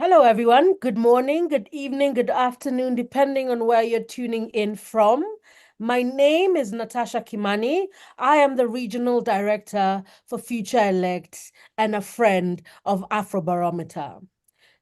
Hello, everyone. Good morning, good evening, good afternoon, depending on where you're tuning in from. My name is Natasha Kimani. I am the Regional Director for Future Elect and a friend of Afrobarometer.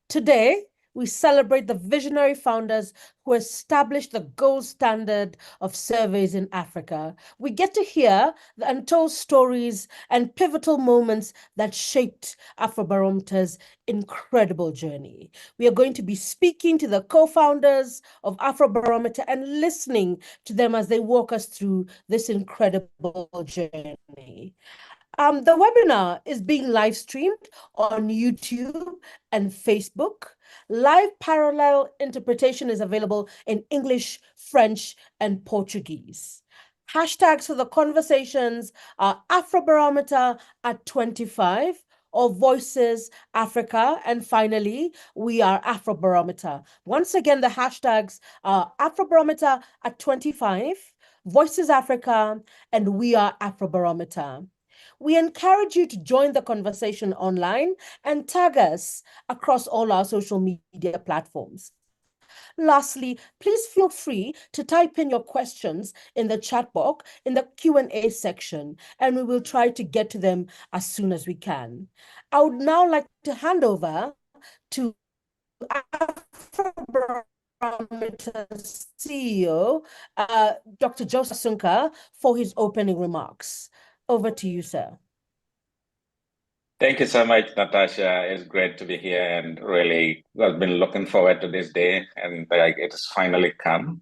Today, we celebrate the visionary founders who established the gold standard of surveys in Africa. We get to hear the untold stories and pivotal moments that shaped Afrobarometer's incredible journey. We are going to be speaking to the co-founders of Afrobarometer and listening to them as they walk us through this incredible journey. The webinar is being live streamed on YouTube and Facebook. Live parallel interpretation is available in English, French, and Portuguese. Hashtags for the conversations are Afrobarometer at 25 or Voices Africa. And finally, we are Afrobarometer. Once again, the hashtags are Afrobarometer at 25, Voices Africa, and we are Afrobarometer. We encourage you to join the conversation online and tag us across all our social media platforms. Lastly, please feel free to type in your questions in the chat box in the Q&A section, and we will try to get to them as soon as we can. I would now like to hand over to Afrobarometer's CEO, Dr. Joseph Sunka, for his opening remarks. Over to you, sir. Thank you so much, Natasha. It's great to be here and really I've been looking forward to this day and it has finally come.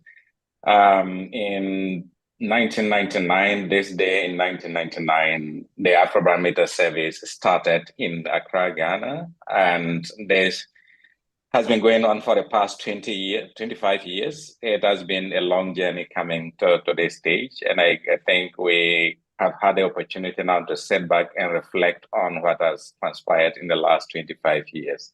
In 1999, this day in 1999, the Afrobarometer service started in Accra, Ghana, and this has been going on for the past 25 years. It has been a long journey coming to this stage. And I think we have had the opportunity now to sit back and reflect on what has transpired in the last 25 years.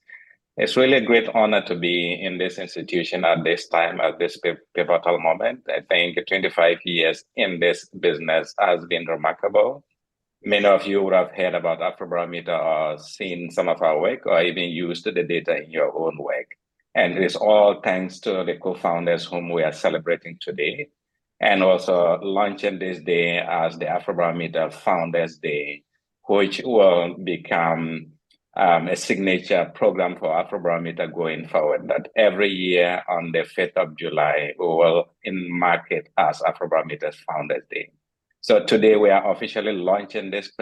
It's really a great honor to be in this institution at this time, at this pivotal moment. I think 25 years in this business has been remarkable. Many of you would have heard about Afrobarometer or seen some of our work or even used the data in your own work. And it is all thanks to the co-founders whom we are celebrating today and also launching this day as the Afrobarometer Founders Day, which will become a signature program for Afrobarometer going forward, that every year on the 5th of July, we will mark it as Afrobarometer's Founders Day. So today we are officially launching this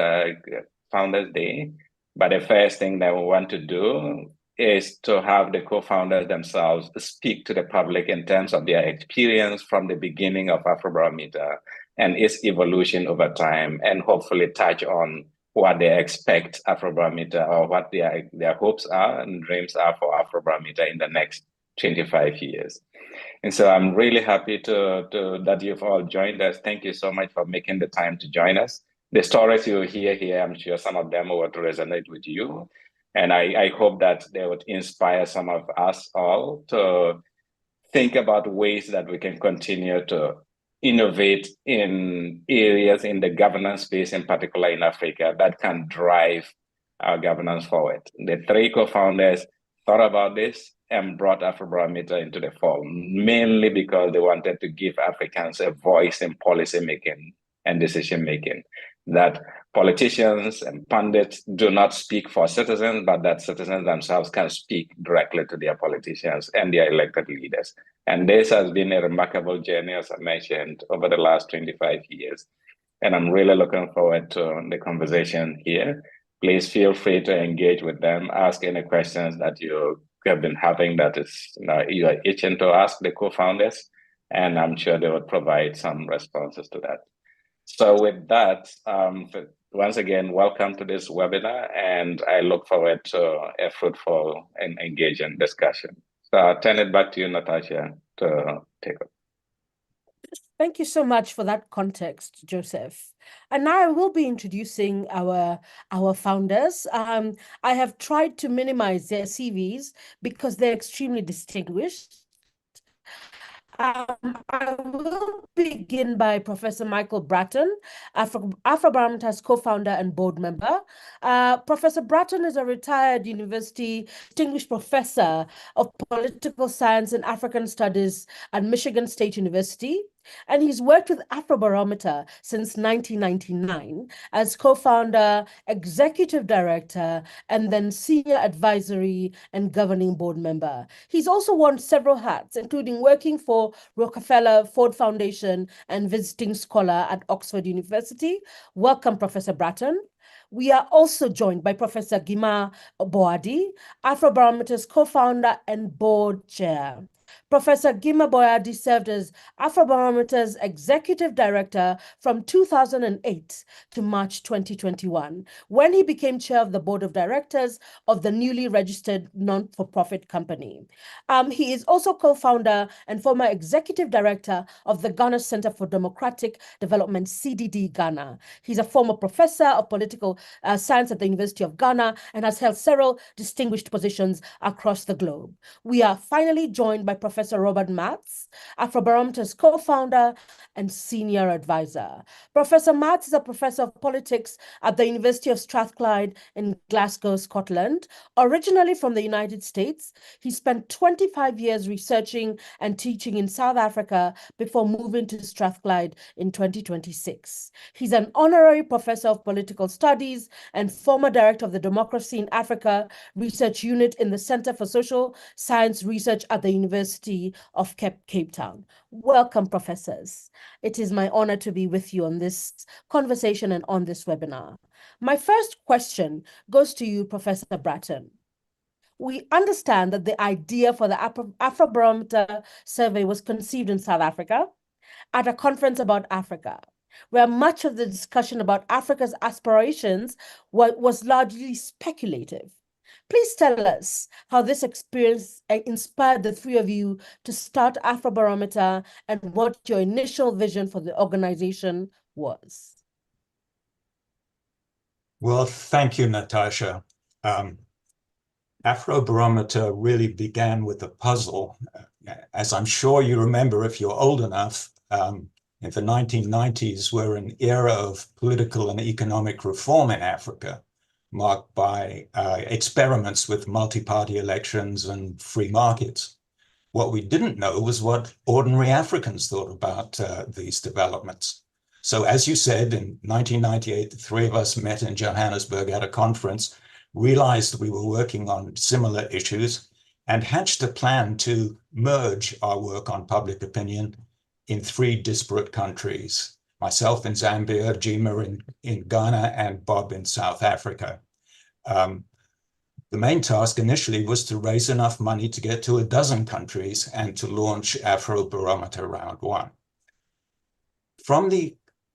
Founders Day. But the first thing that we want to do is to have the co-founders themselves speak to the public in terms of their experience from the beginning of Afrobarometer and its evolution over time, and hopefully touch on what they expect Afrobarometer or what their hopes are and dreams are for Afrobarometer in the next 25 years. And so I'm really happy that you've all joined us. Thank you so much for making the time to join us. The stories you hear here, I'm sure some of them will resonate with you. And I hope that they would inspire some of us all to think about ways that we can continue to innovate in areas in the governance space, in particular in Africa, that can drive our governance forward. The three co-founders thought about this and brought Afrobarometer into the fold, mainly because they wanted to give Africans a voice in policy making and decision making. That politicians and pundits do not speak for citizens, but that citizens themselves can speak directly to their politicians and their elected leaders. And this has been a remarkable journey, as I mentioned, over the last 25 years. And I'm really looking forward to the conversation here. Please feel free to engage with them, ask any questions that you have been having that is you are itching to ask the co-founders, and I'm sure they would provide some responses to that. So with that, once again, welcome to this webinar, and I look forward to a fruitful and engaging discussion. So I'll turn it back to you, Natasha, to take it. Thank you so much for that context, Joseph. And now I will be introducing our founders. I have tried to minimize their CVs because they're extremely distinguished. I will begin by Professor Michael Bratton, Afrobarometer's co-founder and board member. Professor Bratton is a retired university distinguished professor of political science and African studies at Michigan State University. And he's worked with Afrobarometer since 1999 as co-founder, executive director, and then senior advisory and governing board member. He's also worn several hats, including working for Rockefeller Ford Foundation and visiting scholar at Oxford University. Welcome, Professor Bratton. We are also joined by Professor Gima Boadi, Afrobarometer's co-founder and board chair. Professor Gima Boyadi served as Afrobarometer's executive director from 2008 to March 2021, when he became chair of the board of directors of the newly registered non-for-profit company. He is also co-founder and former executive director of the Ghana Center for Democratic Development, CDD Ghana. He's a former professor of political science at the University of Ghana and has held several distinguished positions across the globe. We are finally joined by Professor Robert Matz, Afrobarometer's co-founder and senior advisor. Professor Matz is a professor of politics at the University of Strathclyde in Glasgow, Scotland. Originally from the United States, he spent 25 years researching and teaching in South Africa before moving to Strathclyde in 2026. He's an honorary professor of political studies and former director of the Democracy in Africa Research Unit in the Center for Social Science Research at the University of Cape Town. Welcome, professors. It is my honor to be with you on this conversation and on this webinar. My first question goes to you, Professor Bratton. We understand that the idea for the Afrobarometer survey was conceived in South Africa at a conference about Africa, where much of the discussion about Africa's aspirations was largely speculative. Please tell us how this experience inspired the three of you to start Afrobarometer and what your initial vision for the organization was. Well, thank you, Natasha. Afrobarometer really began with a puzzle. As I'm sure you remember if you're old enough, in the 1990s were an era of political and economic reform in Africa, marked by experiments with multi-party elections and free markets. What we didn't know was what ordinary Africans thought about these developments. So as you said, in 1998, the three of us met in Johannesburg at a conference, realized we were working on similar issues, and hatched a plan to merge our work on public opinion in three disparate countries, myself in Zambia, Jima in Ghana, and Bob in South Africa. The main task initially was to raise enough money to get to a dozen countries and to launch Afrobarometer Round 1.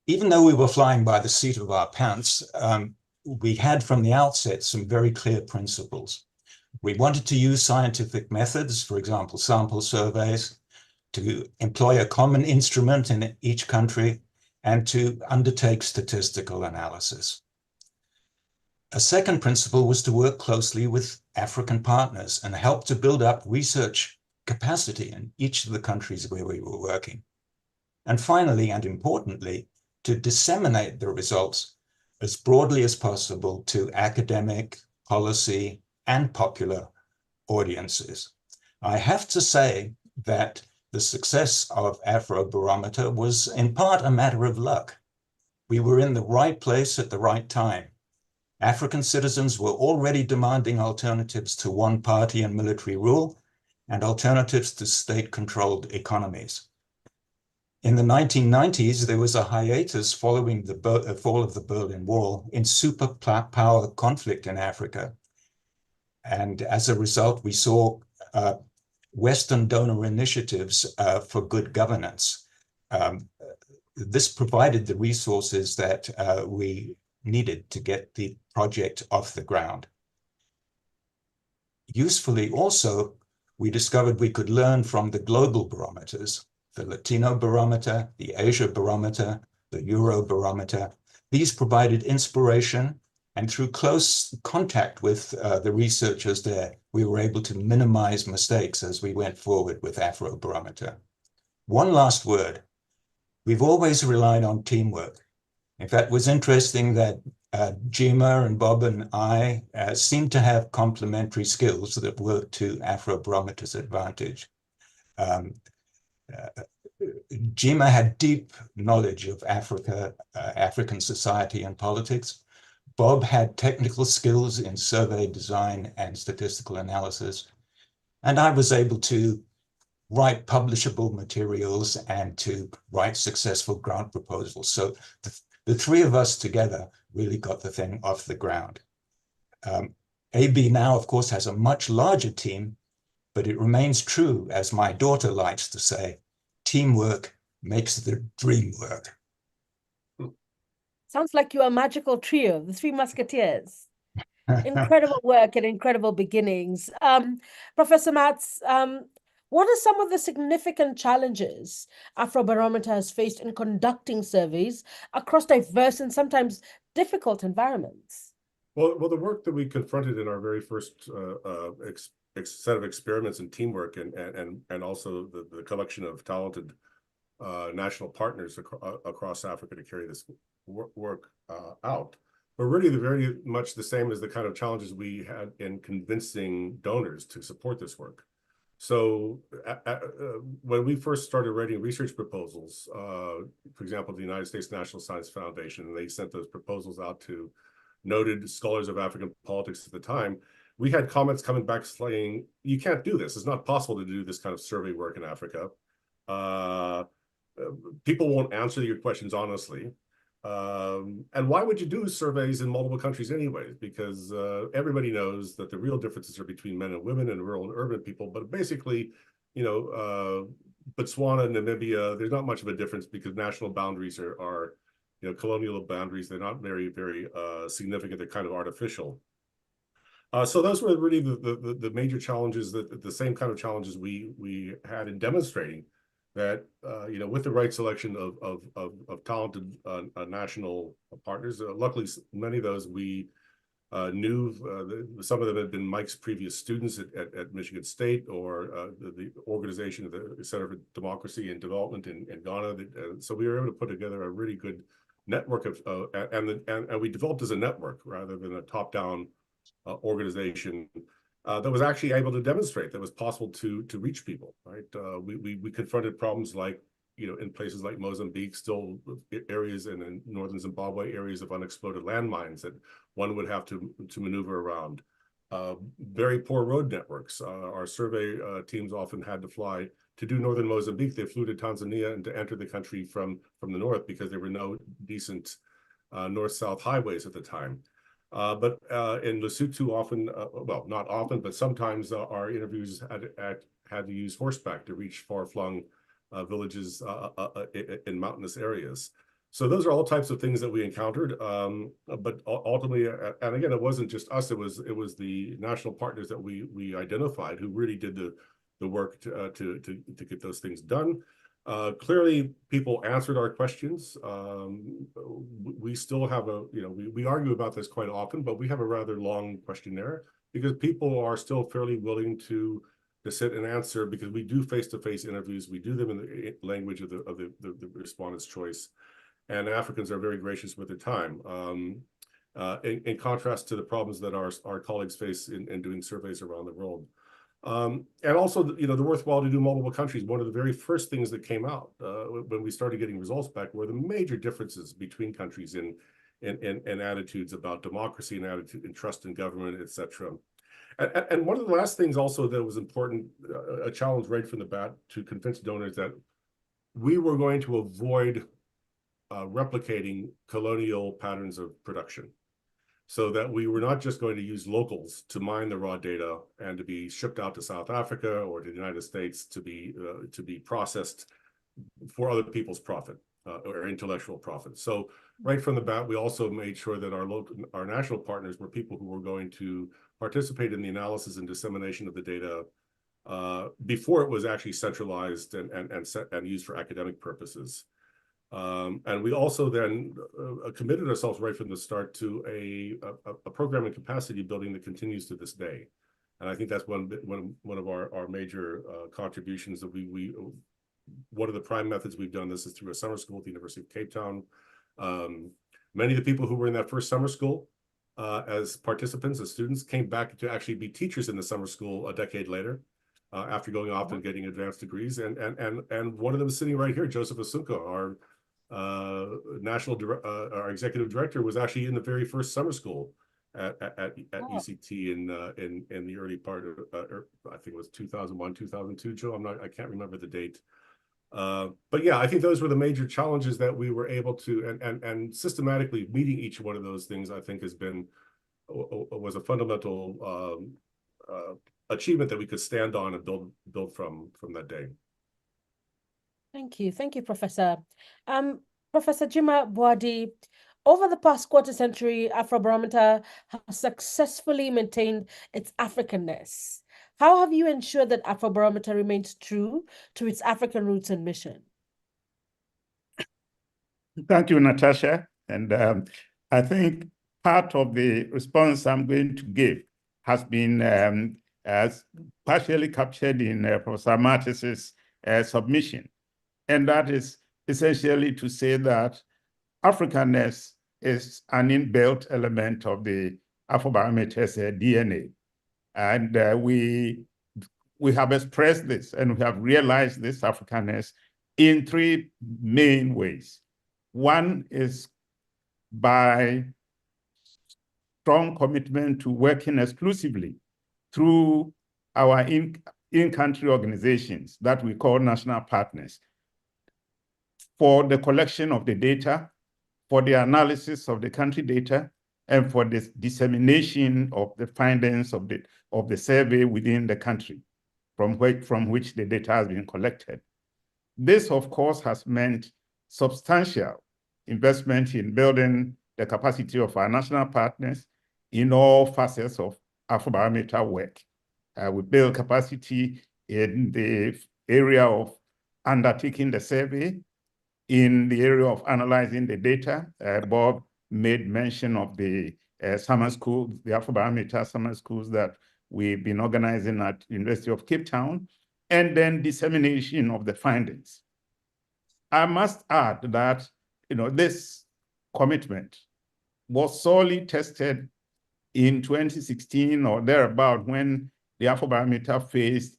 Even though we were flying by the seat of our pants, we had from the outset some very clear principles. We wanted to use scientific methods, for example, sample surveys, to employ a common instrument in each country, and to undertake statistical analysis. A second principle was to work closely with African partners and help to build up research capacity in each of the countries where we were working. And finally, and importantly, to disseminate the results as broadly as possible to academic, policy, and popular audiences. I have to say that the success of Afrobarometer was in part a matter of luck. We were in the right place at the right time. African citizens were already demanding alternatives to one-party and military rule and alternatives to state-controlled economies. In the 1990s, there was a hiatus following the fall of the Berlin Wall in superpower conflict in Africa. And as a result, we saw Western donor initiatives for good governance. This provided the resources that we needed to get the project off the ground. Usefully also, we discovered we could learn from the global barometers, the Latino barometer, the Asia barometer, the Euro barometer. These provided inspiration, and through close contact with the researchers there, we were able to minimize mistakes as we went forward with Afrobarometer. One last word. We've always relied on teamwork. In fact, it was interesting that Jima and Bob and I seem to have complementary skills that work to Afrobarometer's advantage. Jima had deep knowledge of Africa, African society and politics. Bob had technical skills in survey design and statistical analysis. And I was able to write publishable materials and to write successful grant proposals. So the three of us together really got the thing off the ground. AB now, of course, has a much larger team, but it remains true, as my daughter likes to say, teamwork makes the dream work. Sounds like you're a magical trio, the Three Musketeers. Incredible work and incredible beginnings. Professor Matz, what are some of the significant challenges Afrobarometer has faced in conducting surveys across diverse and sometimes difficult environments? Well, the work that we confronted in our very first set of experiments and teamwork, and also the collection of talented national partners across Africa to carry this work out, were really very much the same as the kind of challenges we had in convincing donors to support this work. So when we first started writing research proposals, for example, the United States National Science Foundation, and they sent those proposals out to noted scholars of African politics at the time, we had comments coming back saying, you can't do this. It's not possible to do this kind of survey work in Africa. People won't answer your questions honestly. And why would you do surveys in multiple countries anyways? Because everybody knows that the real differences are between men and women and rural and urban people. But basically, you know, Botswana, Namibia, there's not much of a difference because national boundaries are you know, colonial boundaries. They're not very, very significant. They're kind of artificial. So those were really the major challenges, the same kind of challenges we had in demonstrating that you know, with the right selection of talented national partners. Luckily, many of those we knew. Some of them had been Mike's previous students at Michigan State, or the organization of the Center for Democracy and Development in Ghana. So we were able to put together a really good network of, and we developed as a network rather than a top-down organization that was actually able to demonstrate that it was possible to reach people. Right, we confronted problems like, you know, in places like Mozambique, still areas, and in northern Zimbabwe, areas of unexploded landmines that one would have to maneuver around. Very poor road networks. Our survey teams often had to fly to do northern Mozambique. They flew to Tanzania and to enter the country from the north because there were no decent north-south highways at the time. But in Lesotho, often, well, not often, but sometimes our interviews had to use horseback to reach far-flung villages in mountainous areas. So those are all types of things that we encountered. But ultimately, and again, it wasn't just us; it was the national partners that we identified who really did the work to get those things done. Clearly, people answered our questions. We still have we argue about this quite often, but we have a rather long questionnaire because people are still fairly willing to sit and answer, because we do face-to-face interviews. We do them in the language of the respondent's choice, and Africans are very gracious with their time. In contrast to the problems that our colleagues face in doing surveys around the world. And also, you know, the worthwhile to do multiple countries. One of the very first things that came out when we started getting results back were the major differences between countries in attitudes about democracy and attitude and trust in government, etc. And one of the last things also that was important, a challenge right from the bat, to convince donors that we were going to avoid replicating colonial patterns of production. So that we were not just going to use locals to mine the raw data and to be shipped out to South Africa or to the United States to be processed for other people's profit or intellectual profit. So right from the bat, we also made sure that our national partners were people who were going to participate in the analysis and dissemination of the data before it was actually centralized and used for academic purposes. And we also then committed ourselves right from the start to a program in capacity building that continues to this day. And I think that's one of our major contributions, that we one of the prime methods we've done this is through a summer school at the University of Cape Town. Many of the people who were in that first summer school as participants, as students, came back to actually be teachers in the summer school a decade later, after going off and getting advanced degrees. And one of them is sitting right here, Joseph Asunko, our our executive director, was actually in the very first summer school at UCT in the early part of I think it was 2001, 2002. Joe, I can't remember the date. But yeah, I think those were the major challenges that we were able to, and systematically meeting each one of those things, I think was a fundamental achievement that we could stand on and build from that day. Thank you, Professor. Professor Jima Boadi, over the past quarter century, Afrobarometer has successfully maintained its Africanness. How have you ensured that Afrobarometer remains true to its African roots and mission? Thank you, Natasha. And I think part of the response I'm going to give has been as partially captured in Professor Mattis's submission. And that is essentially to say that Africanness is an inbuilt element of the Afrobarometer's DNA. And we have expressed this and we have realized this Africanness in three main ways. One is by strong commitment to working exclusively through our in-country organizations that we call national partners for the collection of the data, for the analysis of the country data, and for the dissemination of the findings of the survey within the country from which the data has been collected. This, of course, has meant substantial investment in building the capacity of our national partners in all facets of Afrobarometer work. We build capacity in the area of undertaking the survey, in the area of analyzing the data. Bob made mention of the summer schools, the Afrobarometer summer schools that we've been organizing at University of Cape Town, and then dissemination of the findings. I must add that this commitment was sorely tested in 2016 or thereabout when the Afrobarometer faced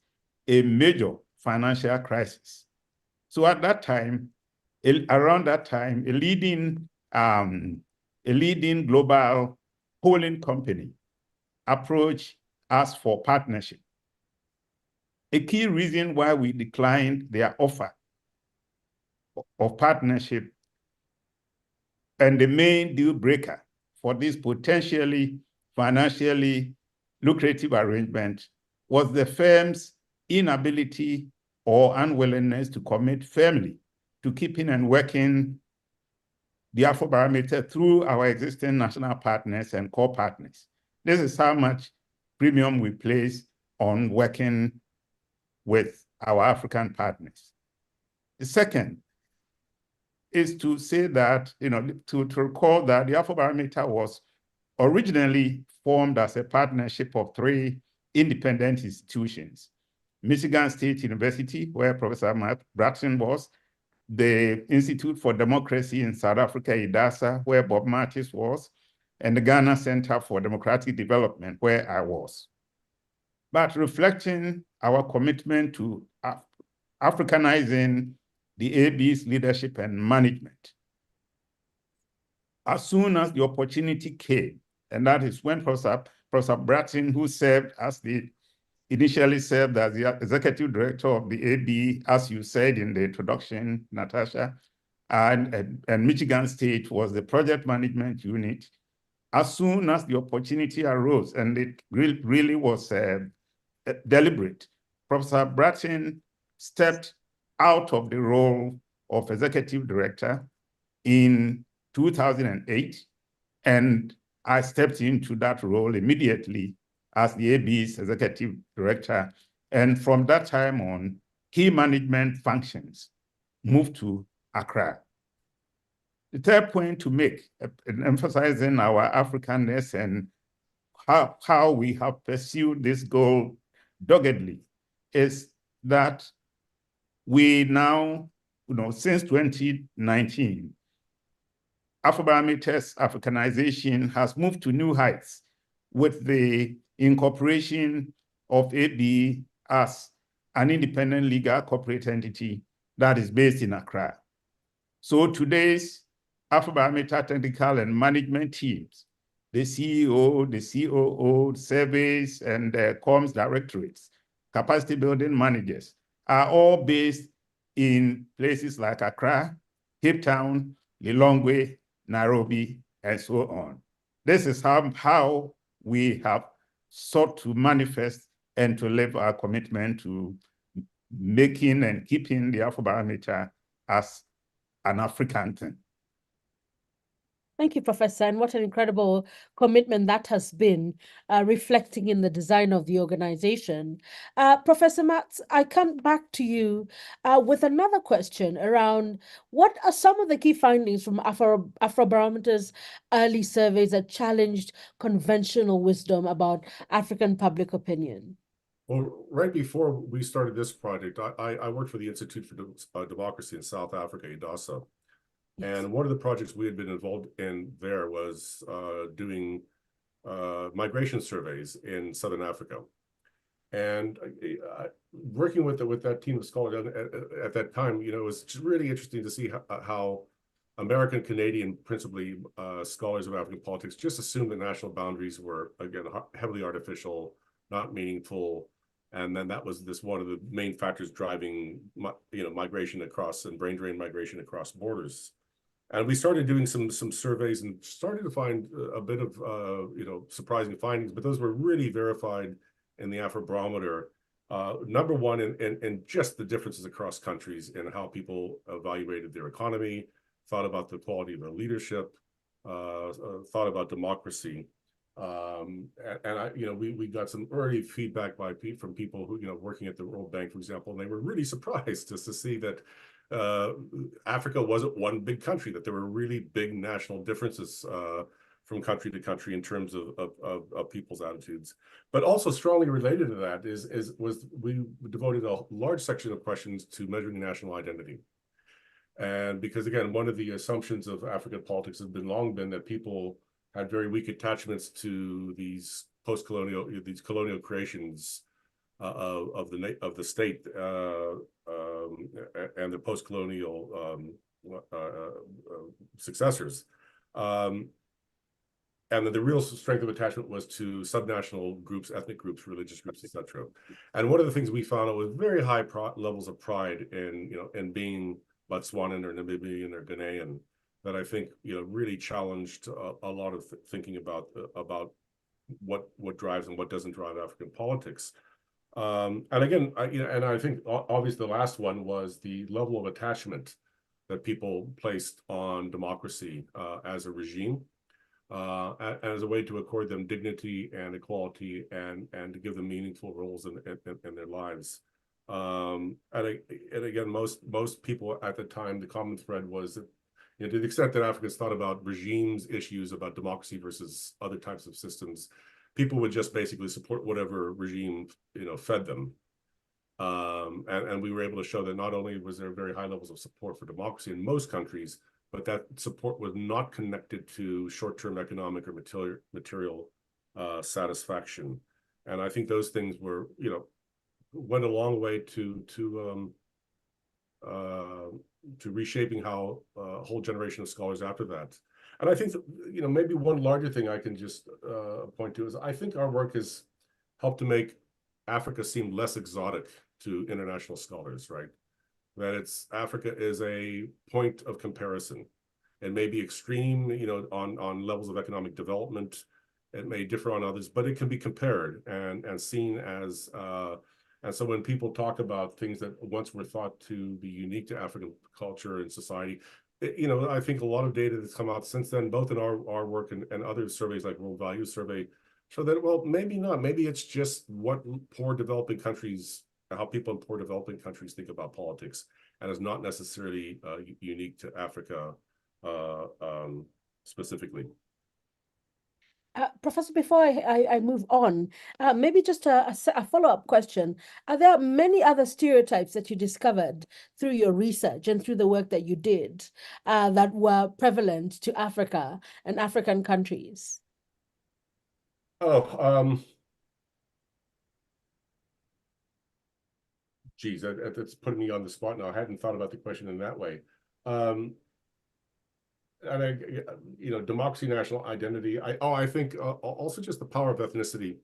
a major financial crisis. So at that time, around that time, a leading global polling company approached us for partnership. A key reason why we declined their offer of partnership and the main deal breaker for this potentially financially lucrative arrangement was the firm's inability or unwillingness to commit firmly to keeping and working the Afrobarometer through our existing national partners and core partners. This is how much premium we place on working with our African partners. The second is to say that, to recall that the Afrobarometer was originally formed as a partnership of three independent institutions: Michigan State University, where Professor Matt Bratton was, the Institute for Democracy in South Africa, IDASA, where Bob Mattis was, and the Ghana Center for Democratic Development, where I was. But reflecting our commitment to Africanizing the AB's leadership and management, as soon as the opportunity came, and that is when Professor Bratton, who initially served as the executive director of the AB, as you said in the introduction, Natasha, and Michigan State was the project management unit. As soon as the opportunity arose, and it really was deliberate, Professor Bratton stepped out of the role of executive director in 2008, and I stepped into that role immediately as the AB's executive director. And from that time on, key management functions moved to Accra. The third point to make, emphasizing our Africanness and how we have pursued this goal doggedly, is that we now, since 2019, Afrobarometer's Africanization has moved to new heights with the incorporation of AB as an independent legal corporate entity that is based in Accra. So today's Afrobarometer technical and management teams, the CEO, the COO, surveys, and comms directorates, capacity building managers are all based in places like Accra, Cape Town, Lilongwe, Nairobi, and so on. This is how we have sought to manifest and to live our commitment to making and keeping the Afrobarometer as an African thing. Thank you, Professor. And what an incredible commitment that has been, reflecting in the design of the organization. Professor Matz, I come back to you with another question around what are some of the key findings from Afrobarometer's early surveys that challenged conventional wisdom about African public opinion? Well, right before we started this project, I worked for the Institute for Democracy in South Africa, IDASA. Yes. And one of the projects we had been involved in there was doing migration surveys in Southern Africa. And working with that team of scholars at that time, it was just really interesting to see how American, Canadian, principally scholars of African politics, just assumed that national boundaries were, again, heavily artificial, not meaningful. And then that was one of the main factors driving, migration across and brain drain migration across borders. And we started doing some surveys and started to find a bit of surprising findings, but those were really verified in the Afrobarometer. Number one, in just the differences across countries and how people evaluated their economy, thought about the quality of their leadership, thought about democracy. We got some early feedback from people who, working at the World Bank, for example, and they were really surprised just to see that Africa wasn't one big country, that there were really big national differences from country to country in terms of people's attitudes. But also strongly related to that was we devoted a large section of questions to measuring national identity. And because, again, one of the assumptions of African politics has long been that people had very weak attachments to these colonial creations of the state and the post-colonial successors. And that the real strength of attachment was to subnational groups, ethnic groups, religious groups, etc. And one of the things we found was very high levels of pride in being Botswanan or Namibian or Ghanaian, that I think really challenged a lot of thinking about what drives and what doesn't drive African politics. And again, I think obviously the last one was the level of attachment that people placed on democracy as a regime, as a way to accord them dignity and equality and to give them meaningful roles in their lives. And again, most people at the time, the common thread was that, to the extent that Africans thought about regimes issues, about democracy versus other types of systems, people would just basically support whatever regime fed them. And we were able to show that not only was there very high levels of support for democracy in most countries, but that support was not connected to short-term economic or material satisfaction. And I think those things went a long way to reshaping how a whole generation of scholars after that. And I think that, maybe one larger thing I can just point to is I think our work has helped to make Africa seem less exotic to international scholars, right? That Africa is a point of comparison. It may be extreme, on levels of economic development. It may differ on others, but it can be compared and seen as, and so when people talk about things that once were thought to be unique to African culture and society, I think a lot of data that's come out since then, both in our work and other surveys like World Values Survey, show that, well, maybe not. Maybe it's just what how people in poor developing countries think about politics, and is not necessarily unique to Africa specifically. Professor, before I move on, maybe just a follow-up question. Are there many other stereotypes that you discovered through your research and through the work that you did that were prevalent to Africa and African countries? Oh, geez, that's putting me on the spot now. I hadn't thought about the question in that way. And democracy, national identity. I think also just the power of ethnicity.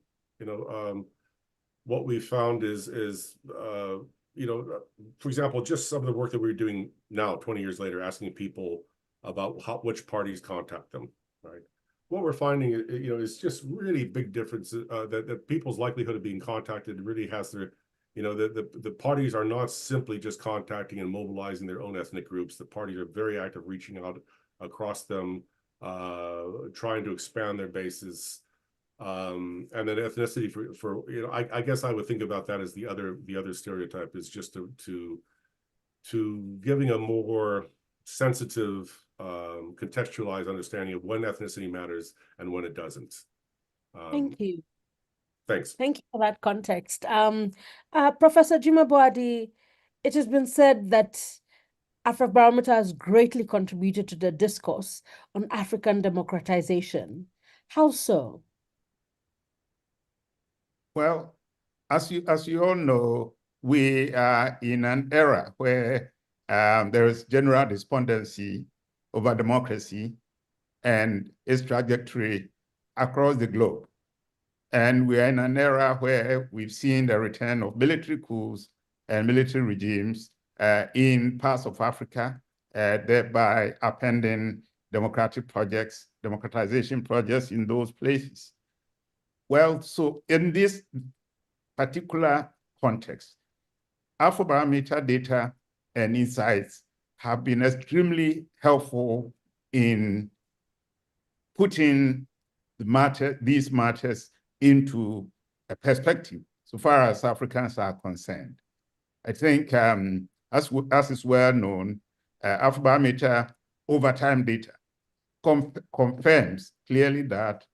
What we found is for example, just some of the work that we're doing now, 20 years later, asking people about which parties contact them, right? What we're finding, is just really big differences that people's likelihood of being contacted really has their, the parties are not simply just contacting and mobilizing their own ethnic groups. The parties are very active, reaching out across them, trying to expand their bases. And then ethnicity for I guess I would think about that as the other stereotype is just to giving a more sensitive, contextualized understanding of when ethnicity matters and when it doesn't. Thank you. Thanks. Thank you for that context. Professor Juma Boadi, it has been said that Afrobarometer has greatly contributed to the discourse on African democratization. How so? Well, as you all know, we are in an era where there is general despondency over democracy and its trajectory across the globe. And we are in an era where we've seen the return of military coups and military regimes in parts of Africa, thereby upending democratization projects in those places. Well, so in this particular context, Afrobarometer data and insights have been extremely helpful in putting these matters into a perspective so far as Africans are concerned. I think, as is well known, Afrobarometer overtime data confirms clearly that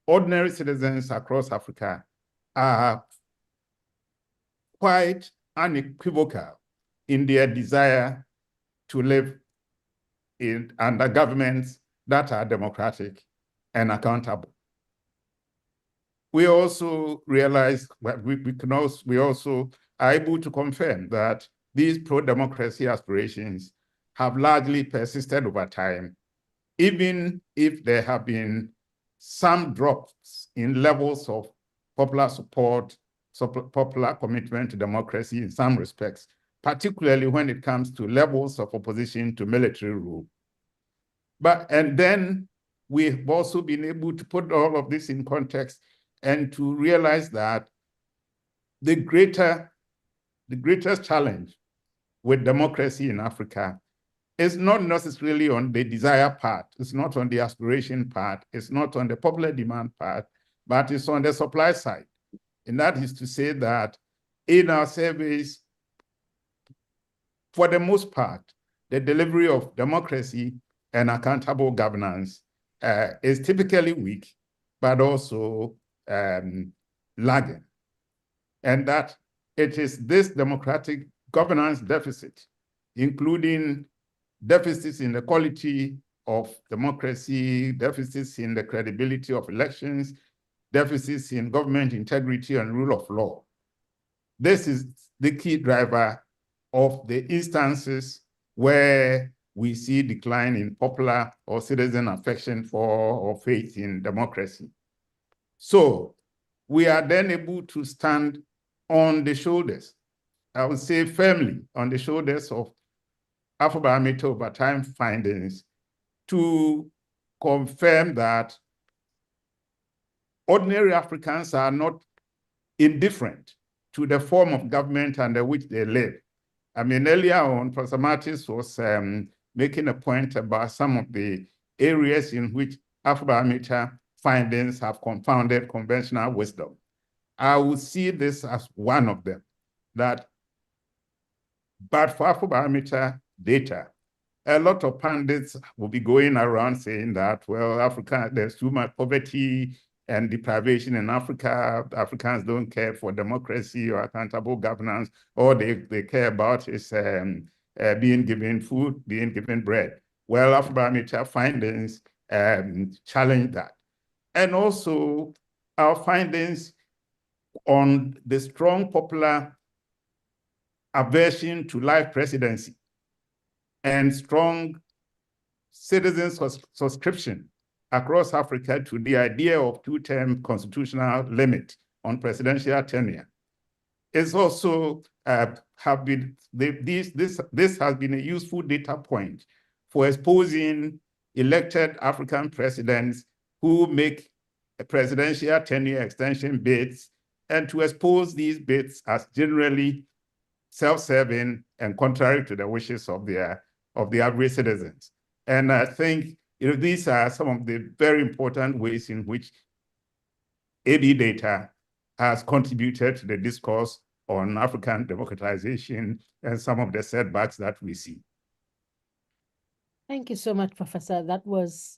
ordinary citizens across Africa are quite unequivocal in their desire to live under governments that are democratic and accountable. We also realize, we also are able to confirm that these pro-democracy aspirations have largely persisted over time, even if there have been some drops in levels of popular support, popular commitment to democracy in some respects, particularly when it comes to levels of opposition to military rule. And then we've also been able to put all of this in context and to realize that the greatest challenge with democracy in Africa is not necessarily on the desire part, it's not on the aspiration part, it's not on the popular demand part, but it's on the supply side. And that is to say that in our surveys, for the most part, the delivery of democracy and accountable governance is typically weak, but also lagging. And that it is this democratic governance deficit, including deficits in the quality of democracy, deficits in the credibility of elections, deficits in government integrity and rule of law. This is the key driver of the instances where we see decline in popular or citizen affection for or faith in democracy. So we are then able to stand on the shoulders, I would say firmly on the shoulders of Afrobarometer overtime findings to confirm that ordinary Africans are not indifferent to the form of government under which they live. I mean, earlier on, Professor Martis was making a point about some of the areas in which Afrobarometer findings have confounded conventional wisdom. I would see this as one of them, but for Afrobarometer data, a lot of pundits will be going around saying that, well, Africa, there's too much poverty, and deprivation in Africa. Africans don't care for democracy or accountable governance. All they care about is being given food, being given bread. Well, Afrobarometer findings challenge that. And also our findings on the strong popular aversion to life presidency and strong citizen subscription across Africa to the idea of two-term constitutional limit on presidential tenure. It's also this has been a useful data point for exposing elected African presidents who make a presidential tenure extension bids, and to expose these bids as generally self-serving and contrary to the wishes of the average citizens. And I think these are some of the very important ways in which AB data has contributed to the discourse on African democratization and some of the setbacks that we see. Thank you so much, Professor. That was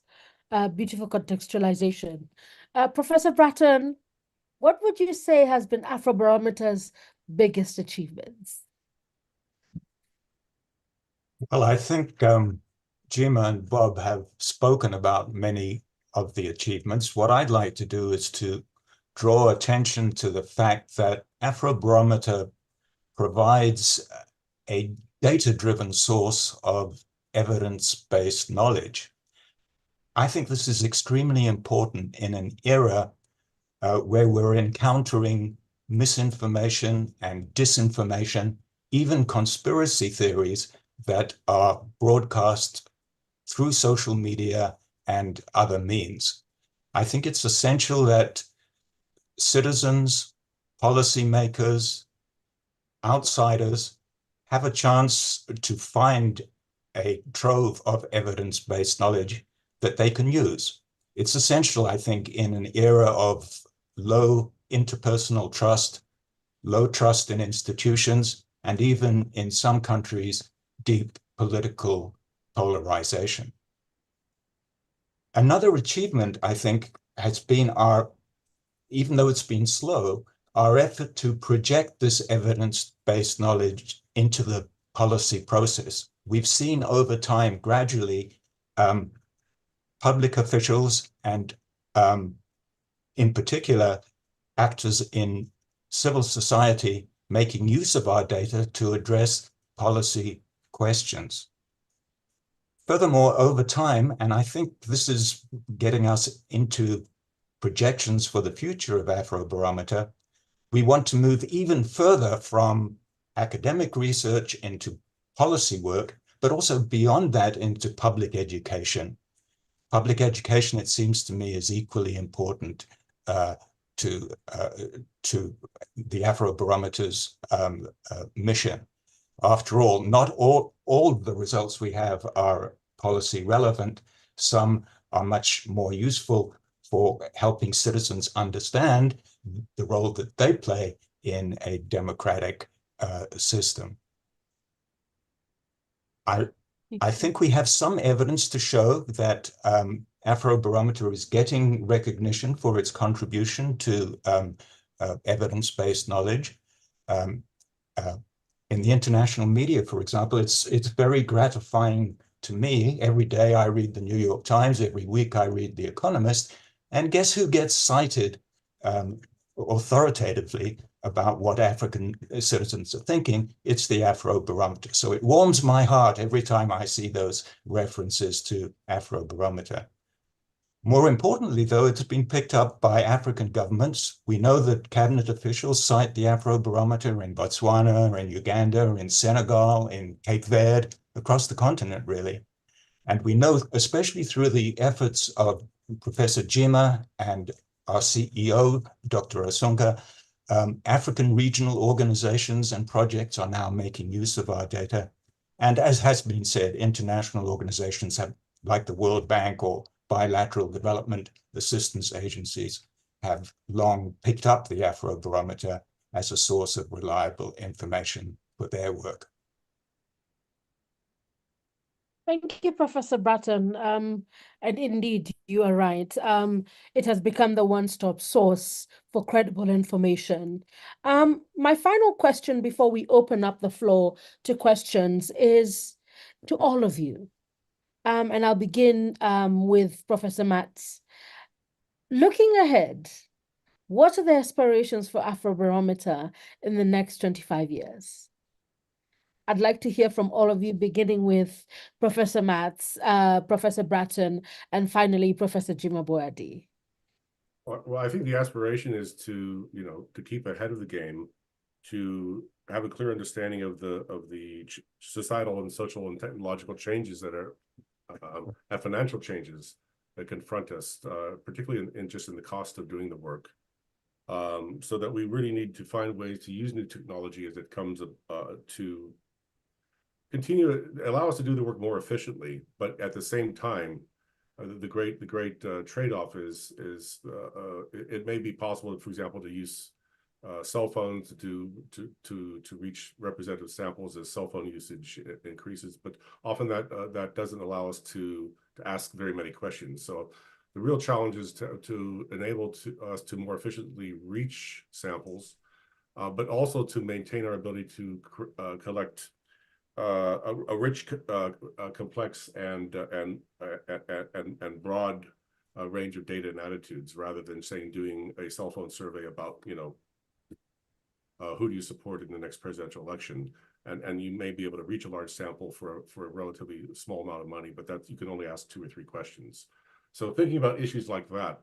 a beautiful contextualization. Professor Bratton, what would you say has been Afrobarometer's biggest achievements? Well, I think Jima and Bob have spoken about many of the achievements. What I'd like to do is to draw attention to the fact that Afrobarometer provides a data-driven source of evidence-based knowledge. I think this is extremely important in an era where we're encountering misinformation and disinformation, even conspiracy theories that are broadcast through social media and other means. I think it's essential that citizens, policymakers, outsiders have a chance to find a trove of evidence-based knowledge that they can use. It's essential, I think, in an era of low interpersonal trust, low trust in institutions, and even in some countries, deep political polarization. Another achievement, I think, has been even though it's been slow, our effort to project this evidence-based knowledge into the policy process. We've seen over time, gradually, public officials and in particular, actors in civil society making use of our data to address policy questions. Furthermore, over time, and I think this is getting us into projections for the future of Afrobarometer, we want to move even further from academic research into policy work, but also beyond that into public education. Public education, it seems to me, is equally important to the Afrobarometer's mission. After all, not all of the results we have are policy relevant. Some are much more useful for helping citizens understand the role that they play in a democratic system. I think we have some evidence to show that Afrobarometer is getting recognition for its contribution to evidence-based knowledge. In the international media, for example, it's very gratifying to me. Every day I read the New York Times, every week I read The Economist, and guess who gets cited authoritatively about what African citizens are thinking? It's the Afrobarometer. So it warms my heart every time I see those references to Afrobarometer. More importantly, though, it's been picked up by African governments. We know that cabinet officials cite the Afrobarometer in Botswana, in Uganda, in Senegal, in Cape Verde, across the continent, really. And we know, especially through the efforts of Professor Jima and our CEO, Dr. Asunka, African regional organizations and projects are now making use of our data. And as has been said, international organizations like the World Bank or bilateral development assistance agencies have long picked up the Afrobarometer as a source of reliable information for their work. Thank you, Professor Bratton. And indeed, you are right. It has become the one-stop source for credible information. My final question before we open up the floor to questions is to all of you. And I'll begin with Professor Matz. Looking ahead, what are the aspirations for Afrobarometer in the next 25 years? I'd like to hear from all of you, beginning with Professor Matz, Professor Bratton, and finally, Professor Jimaboadi. Well, I think the aspiration is to, to keep ahead of the game, to have a clear understanding of the societal and social and technological changes that are, and financial changes that confront us, particularly in the cost of doing the work. So that we really need to find ways to use new technology as it comes to allow us to do the work more efficiently, but at the same time, the great trade-off is it may be possible, for example, to use cell phones to reach representative samples as cell phone usage increases, but often that doesn't allow us to ask very many questions. So the real challenge is to enable us to more efficiently reach samples, but also to maintain our ability to collect a rich, complex, and broad range of data and attitudes, rather than doing a cell phone survey about who do you support in the next presidential election, and you may be able to reach a large sample for a relatively small amount of money, but that you can only ask 2 or 3 questions. So thinking about issues like that,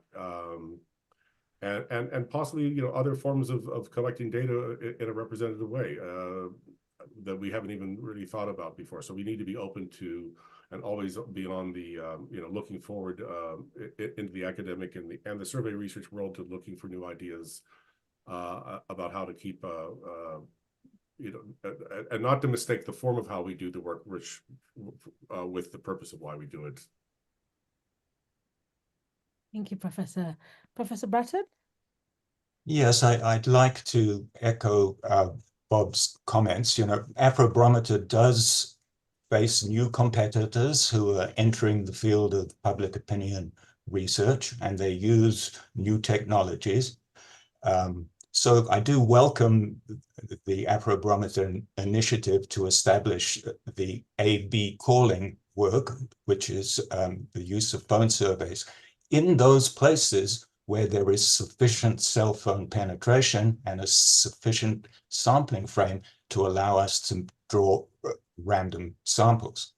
and possibly other forms of collecting data in a representative way that we haven't even really thought about before. So we need to be open to and always be on the looking forward into the academic and the survey research world, to looking for new ideas about how to keep and not to mistake the form of how we do the work, which with the purpose of why we do it. Thank you, Professor. Professor Bratton? Yes, I'd like to echo Bob's comments. Afrobarometer does face new competitors who are entering the field of public opinion research, and they use new technologies. So I do welcome the Afrobarometer initiative to establish the A/B calling work, which is the use of phone surveys in those places where there is sufficient cell phone penetration and a sufficient sampling frame to allow us to draw random samples.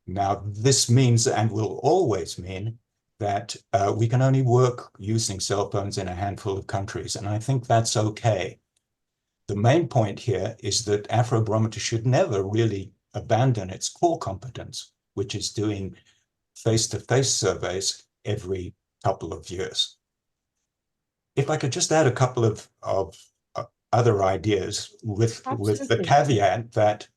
Now, this means, and will always mean, that we can only work using cell phones in a handful of countries, and I think that's okay. The main point here is that Afrobarometer should never really abandon its core competence, which is doing face-to-face surveys every couple of years. If I could just add a couple of other ideas with the caveat that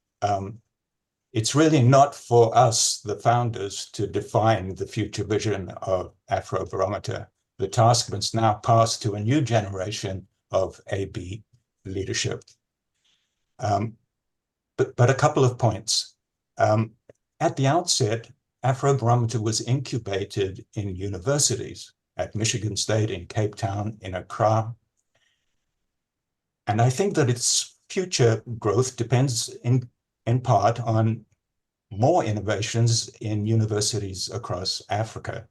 it's really not for us, the founders, to define the future vision of Afrobarometer. The task must now pass to a new generation of AB leadership. But a couple of points. At the outset, Afrobarometer was incubated in universities, at Michigan State, in Cape Town, in Accra. And I think that its future growth depends in part on more innovations in universities across Africa.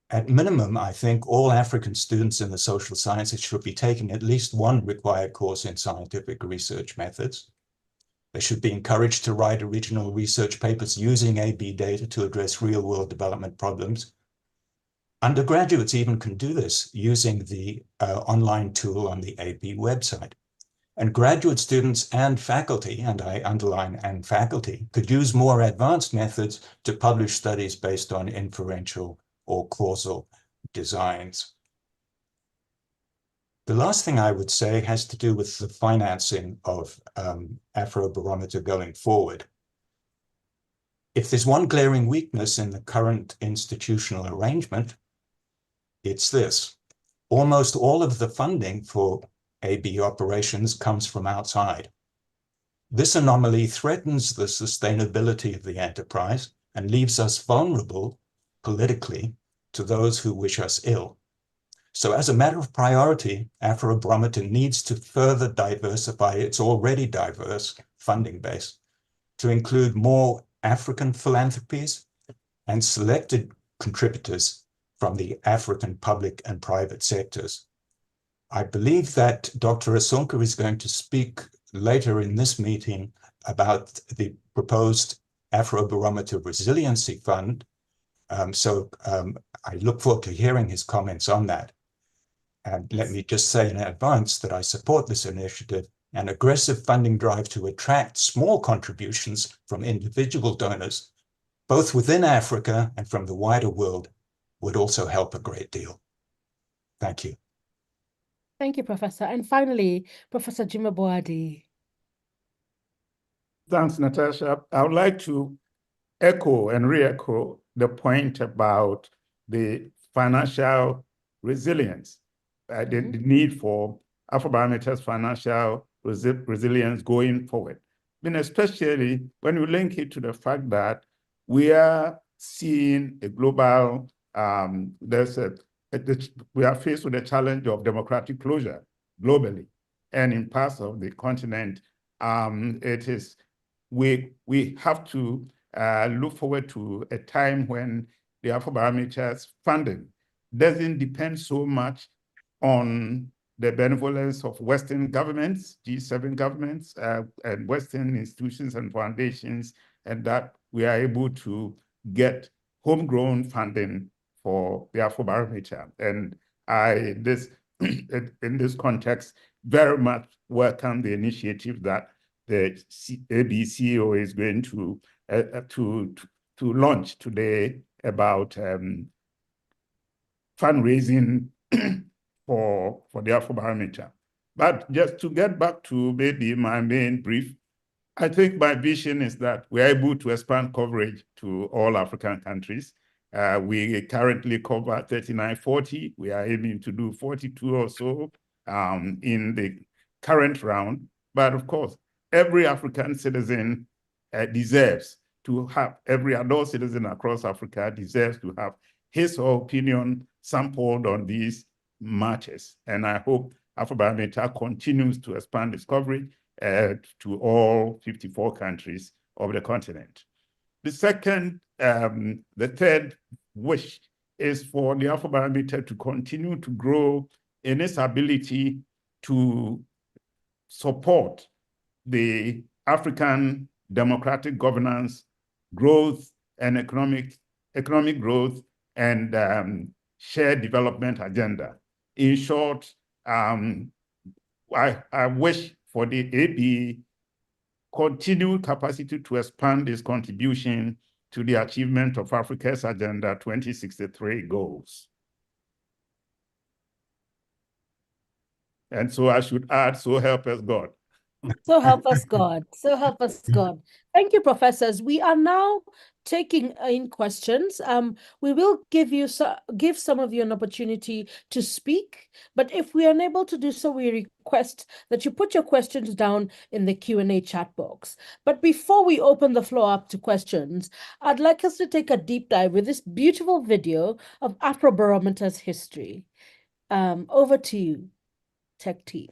At minimum, I think all African students in the social sciences should be taking at least one required course in scientific research methods. They should be encouraged to write original research papers using AB data to address real-world development problems. Undergraduates even can do this using the online tool on the AB website. And graduate students and faculty, and I underline and faculty, could use more advanced methods to publish studies based on inferential or causal designs. The last thing I would say has to do with the financing of Afrobarometer going forward. If there's one glaring weakness in the current institutional arrangement, it's this. Almost all of the funding for AB operations comes from outside. This anomaly threatens the sustainability of the enterprise and leaves us vulnerable politically to those who wish us ill. So as a matter of priority, Afrobarometer needs to further diversify its already diverse funding base to include more African philanthropies and selected contributors from the African public and private sectors. I believe that Dr. Asunka is going to speak later in this meeting about the proposed Afrobarometer Resiliency Fund. I look forward to hearing his comments on that. And let me just say in advance that I support this initiative. An aggressive funding drive to attract small contributions from individual donors, both within Africa and from the wider world, would also help a great deal. Thank you. Thank you, Professor. And finally, Professor Jimmy Boadi. Thanks, Natasha. I would like to echo and re-echo the point about the financial resilience, the need for Afrobarometer's financial resilience going forward. I mean, especially when you link it to the fact that we are seeing a global, we are faced with the challenge of democratic closure globally, and in parts of the continent, we have to look forward to a time when the Afrobarometer's funding doesn't depend so much on the benevolence of Western governments, G7 governments, and Western institutions and foundations, and that we are able to get homegrown funding for the Afrobarometer. And I, in this context, very much welcome the initiative that the AB CEO is going to launch today about fundraising for the Afrobarometer. But just to get back to maybe my main brief, I think my vision is that we're able to expand coverage to all African countries. We currently cover 39, 40. We are aiming to do 42 or so in the current round. But of course, every African citizen deserves to have, every adult citizen across Africa deserves to have his or her opinion sampled on these matters. And I hope Afrobarometer continues to expand its coverage to all 54 countries of the continent. The third wish is for the Afrobarometer to continue to grow in its ability to support the African democratic governance, growth, and economic growth, and shared development agenda. In short, I wish for the AB continued capacity to expand its contribution to the achievement of Africa's Agenda 2063 goals. And so I should add, so help us God. So help us God. So help us God. Thank you, professors. We are now taking in questions. We will give some of you an opportunity to speak, but if we are unable to do so, we request that you put your questions down in the Q&A chat box. But before we open the floor up to questions, I'd like us to take a deep dive with this beautiful video of Afrobarometer's history. Over to you, tech team.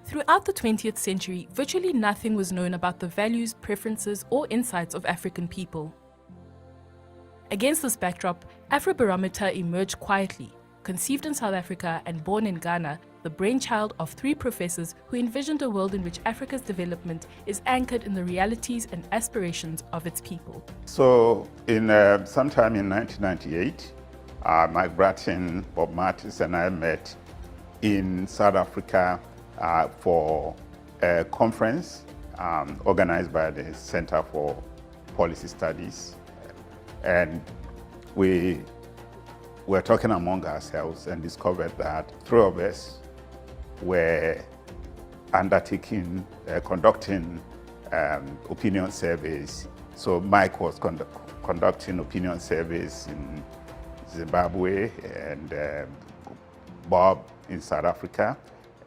Throughout the 20th century, virtually nothing was known about the values, preferences, or insights of African people. Against this backdrop, Afrobarometer emerged quietly, conceived in South Africa and born in Ghana, the brainchild of 3 professors who envisioned a world in which Africa's development is anchored in the realities and aspirations of its people. So, sometime in 1998, Mike Bratton, Bob Martis, and I met in South Africa for a conference organized by the Center for Policy Studies. And we were talking among ourselves and discovered that 3 of us were conducting opinion surveys. So Mike was conducting opinion surveys in Zimbabwe, and Bob in South Africa,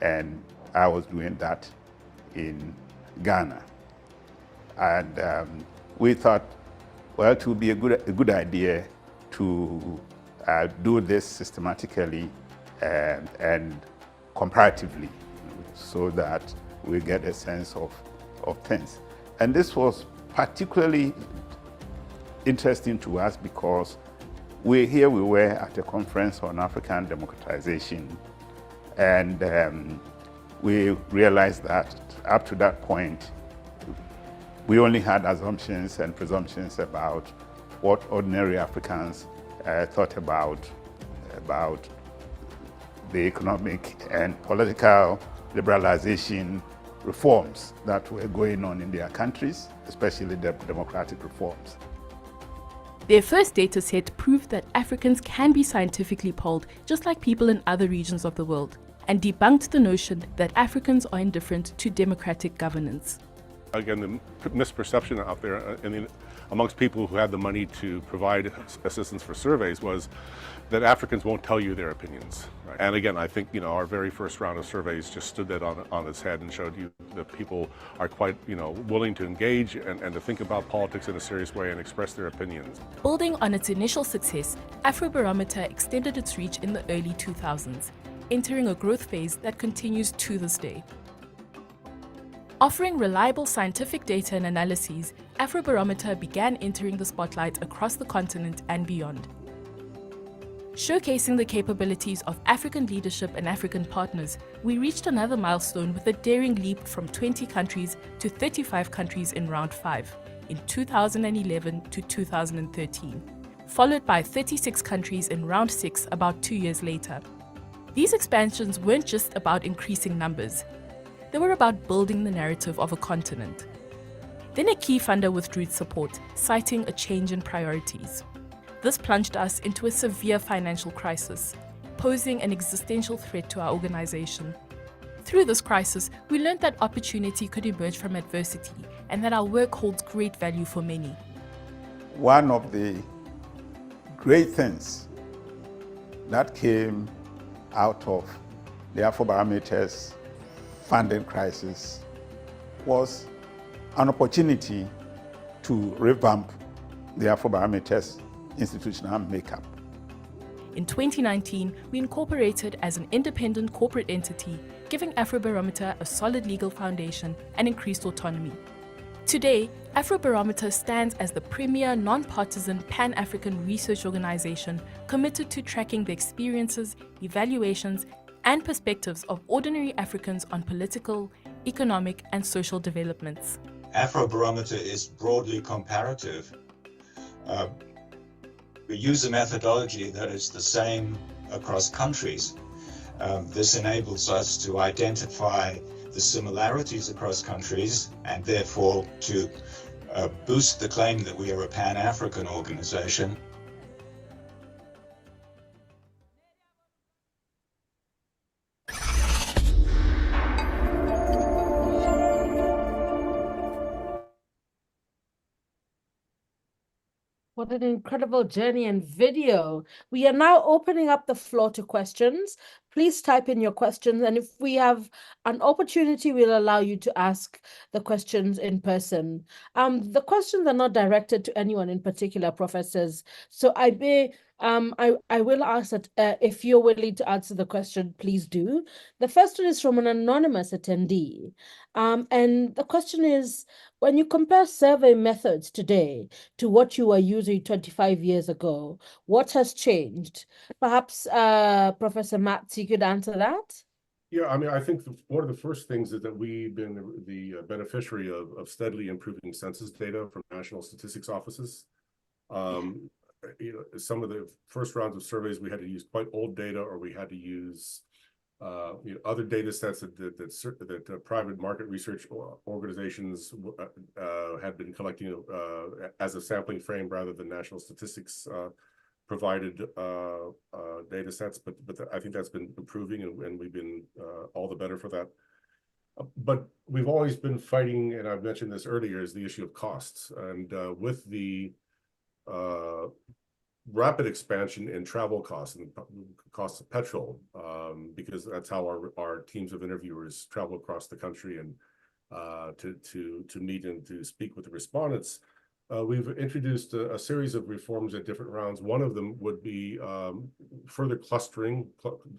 and I was doing that in Ghana. And we thought, well, it would be a good idea to do this systematically and comparatively, so that we get a sense of things. And this was particularly interesting to us because we were at a conference on African democratization, and we realized that up to that point, we only had assumptions and presumptions about what ordinary Africans thought about the economic and political liberalization reforms that were going on in their countries, especially the democratic reforms. Their first data set proved that Africans can be scientifically polled just like people in other regions of the world, and debunked the notion that Africans are indifferent to democratic governance. Again, the misperception out there amongst people who had the money to provide assistance for surveys was that Africans won't tell you their opinions. Right? And again, I think our very first round of surveys just stood that on its head and showed you that people are quite willing to engage and to think about politics in a serious way and express their opinions. Building on its initial success, Afrobarometer extended its reach in the early 2000s, entering a growth phase that continues to this day. Offering reliable scientific data and analyses, Afrobarometer began entering the spotlight across the continent and beyond. Showcasing the capabilities of African leadership and African partners, we reached another milestone with a daring leap from 20 countries to 35 countries in round 5 in 2011 to 2013, followed by 36 countries in round 6 about 2 years later. These expansions weren't just about increasing numbers. They were about building the narrative of a continent. Then a key funder withdrew its support, citing a change in priorities. This plunged us into a severe financial crisis, posing an existential threat to our organization. Through this crisis, we learned that opportunity could emerge from adversity and that our work holds great value for many. One of the great things that came out of the Afrobarometer's funding crisis was an opportunity to revamp the Afrobarometer's institutional makeup. In 2019, we incorporated as an independent corporate entity, giving Afrobarometer a solid legal foundation and increased autonomy. Today, Afrobarometer stands as the premier non-partisan Pan-African research organization committed to tracking the experiences, evaluations, and perspectives of ordinary Africans on political, economic, and social developments. Afrobarometer is broadly comparative. We use a methodology that is the same across countries. This enables us to identify the similarities across countries and therefore to boost the claim that we are a Pan-African organization. What an incredible journey and video. We are now opening up the floor to questions. Please type in your questions, and if we have an opportunity, we'll allow you to ask the questions in person. The questions are not directed to anyone in particular, professors. So I will ask that if you're willing to answer the question, please do. The first one is from an anonymous attendee. And the question is, when you compare survey methods today to what you were using 25 years ago, what has changed? Perhaps Professor Matz, you could answer that? Yeah, I mean, I think one of the first things is that we've been the beneficiary of steadily improving census data from national statistics offices. Some of the first rounds of surveys, we had to use quite old data, or we had to use other data sets that private market research organizations had been collecting as a sampling frame rather than national statistics provided data sets, but I think that's been improving, and we've been all the better for that. But we've always been fighting, and I've mentioned this earlier, is the issue of costs. And with the rapid expansion in travel costs and costs of petrol, because that's how our teams of interviewers travel across the country and to meet and to speak with the respondents, we've introduced a series of reforms at different rounds. One of them would be further clustering,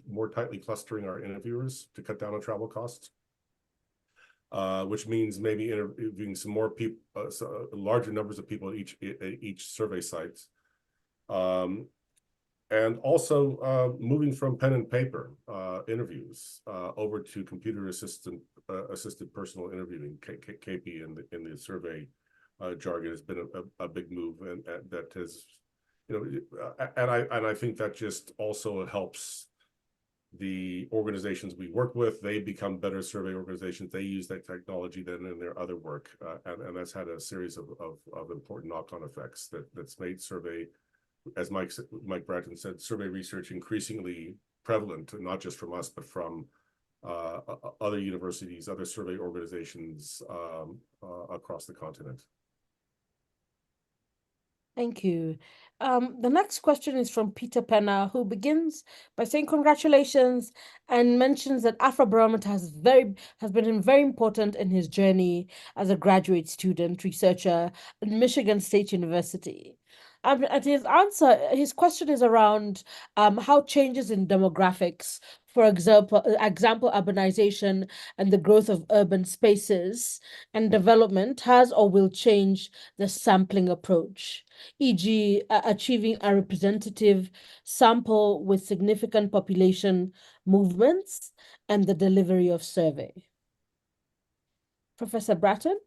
more tightly clustering our interviewers to cut down on travel costs. Which means maybe interviewing some more people, larger numbers of people at each survey site, and also moving from pen and paper interviews over to computer assisted personal interviewing, KP in the survey jargon, has been a big move, and that has, and I think that just also helps the organizations we work with. They become better survey organizations. They use that technology then in their other work, and that's had a series of important knock-on effects that's made survey, as Mike Bratton said, survey research increasingly prevalent, not just from us, but from other universities, other survey organizations across the continent. Thank you. The next question is from Peter Penna, who begins by saying congratulations and mentions that Afrobarometer has been very important in his journey as a graduate student researcher at Michigan State University. And his question is around how changes in demographics, for example, urbanization and the growth of urban spaces and development has or will change the sampling approach, e.g., achieving a representative sample with significant population movements and the delivery of survey. Professor Bratton?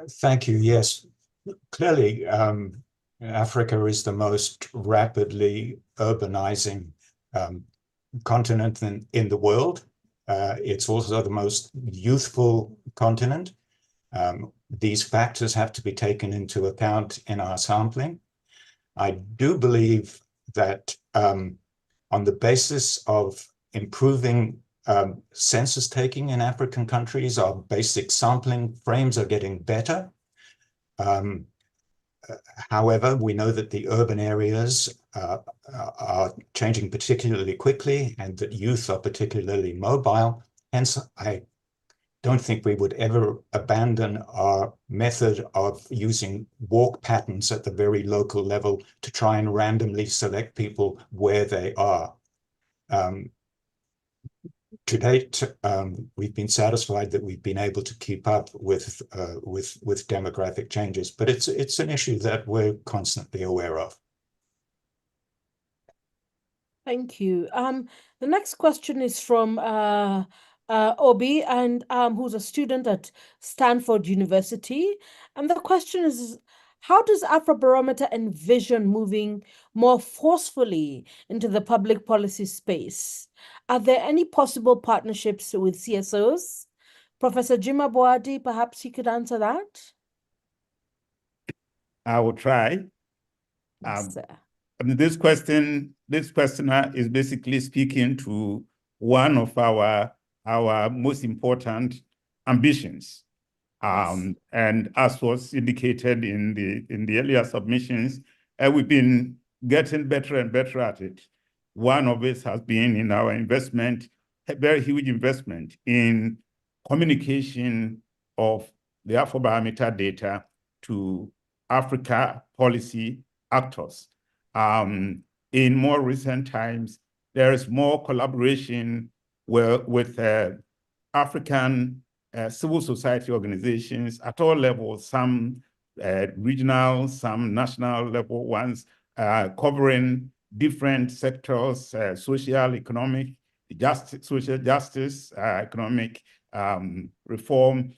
Thank you. Yes, clearly, Africa is the most rapidly urbanizing continent in the world. It's also the most youthful continent. These factors have to be taken into account in our sampling. I do believe that on the basis of improving census taking in African countries, our basic sampling frames are getting better. However, we know that the urban areas are changing particularly quickly and that youth are particularly mobile. Hence, I don't think we would ever abandon our method of using walk patterns at the very local level to try and randomly select people where they are. To date, we've been satisfied that we've been able to keep up with demographic changes, but it's an issue that we're constantly aware of. Thank you. The next question is from Obi, and who's a student at Stanford University. And the question is, how does Afrobarometer envision moving more forcefully into the public policy space? Are there any possible partnerships with CSOs? Professor Jima Boadi, perhaps you could answer that? I will try. Yes, sir. I mean, this questioner is basically speaking to one of our most important ambitions. Yes. And as was indicated in the earlier submissions, we've been getting better and better at it. One of it has been in our investment, a very huge investment in communication of the Afrobarometer data to Africa policy actors. In more recent times, there is more collaboration with African civil society organizations at all levels, some regional, some national level ones, covering different sectors, social, economic, social justice, economic reform,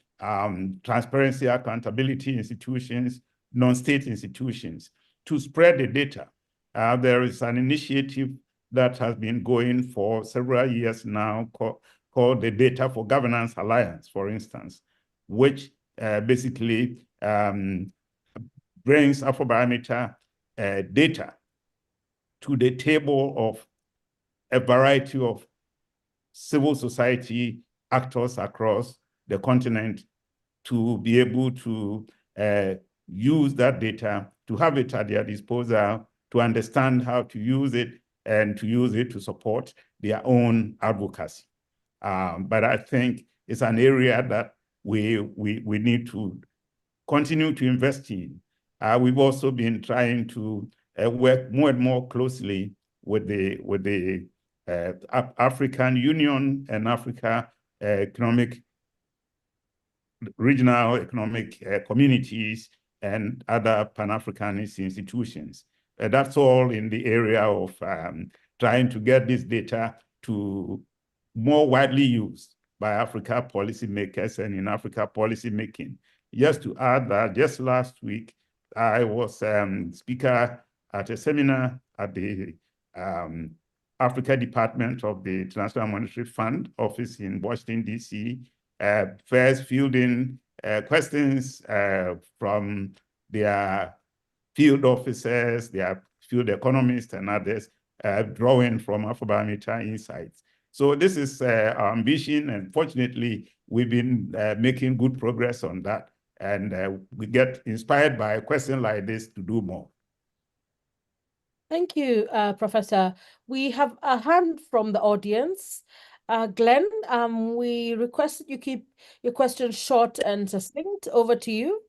transparency, accountability institutions, non-state institutions, to spread the data. There is an initiative that has been going for several years now called the Data for Governance Alliance, for instance, which basically brings brings Afrobarometer data to the table of a variety of civil society actors across the continent to be able to use that data, to have it at their disposal, to understand how to use it, and to use it to support their own advocacy. But I think it's an area that we need to continue to invest in. We've also been trying to work more and more closely with the African Union and Africa regional economic communities and other Pan-Africanist institutions. That's all in the area of trying to get this data to more widely used by Africa policymakers and in Africa policymaking. Just to add that just last week, I was speaker at a seminar at the Africa Department of the International Monetary Fund office in Washington, D.C., first fielding questions from their field officers, their field economists and others, drawing from Afrobarometer insights. So this is our ambition, and fortunately, we've been making good progress on that. And we get inspired by a question like this to do more. Thank you, Professor. We have a hand from the audience. Glenn, we request that you keep your questions short and succinct. Over to you.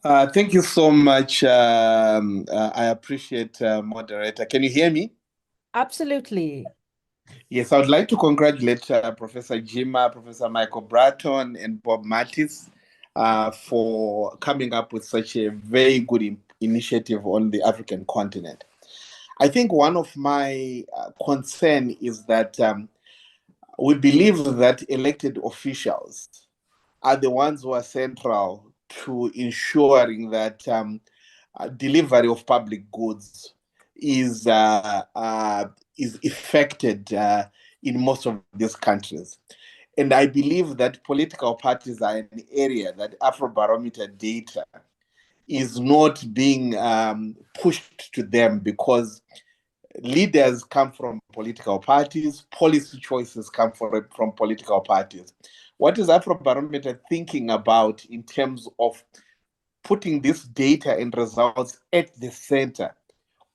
Thank you so much. I appreciate moderator. Can you hear me? Absolutely. Yes, I would like to congratulate Professor Jima, Professor Michael Bratton, and Bob Mattis for coming up with such a very good initiative on the African continent. I think one of my concern is that we believe that elected officials are the ones who are central to ensuring that delivery of public goods is affected in most of these countries. And I believe that political parties are an area that Afrobarometer data is not being pushed to them, because leaders come from political parties, policy choices come from political parties. What is Afrobarometer thinking about in terms of putting this data and results at the center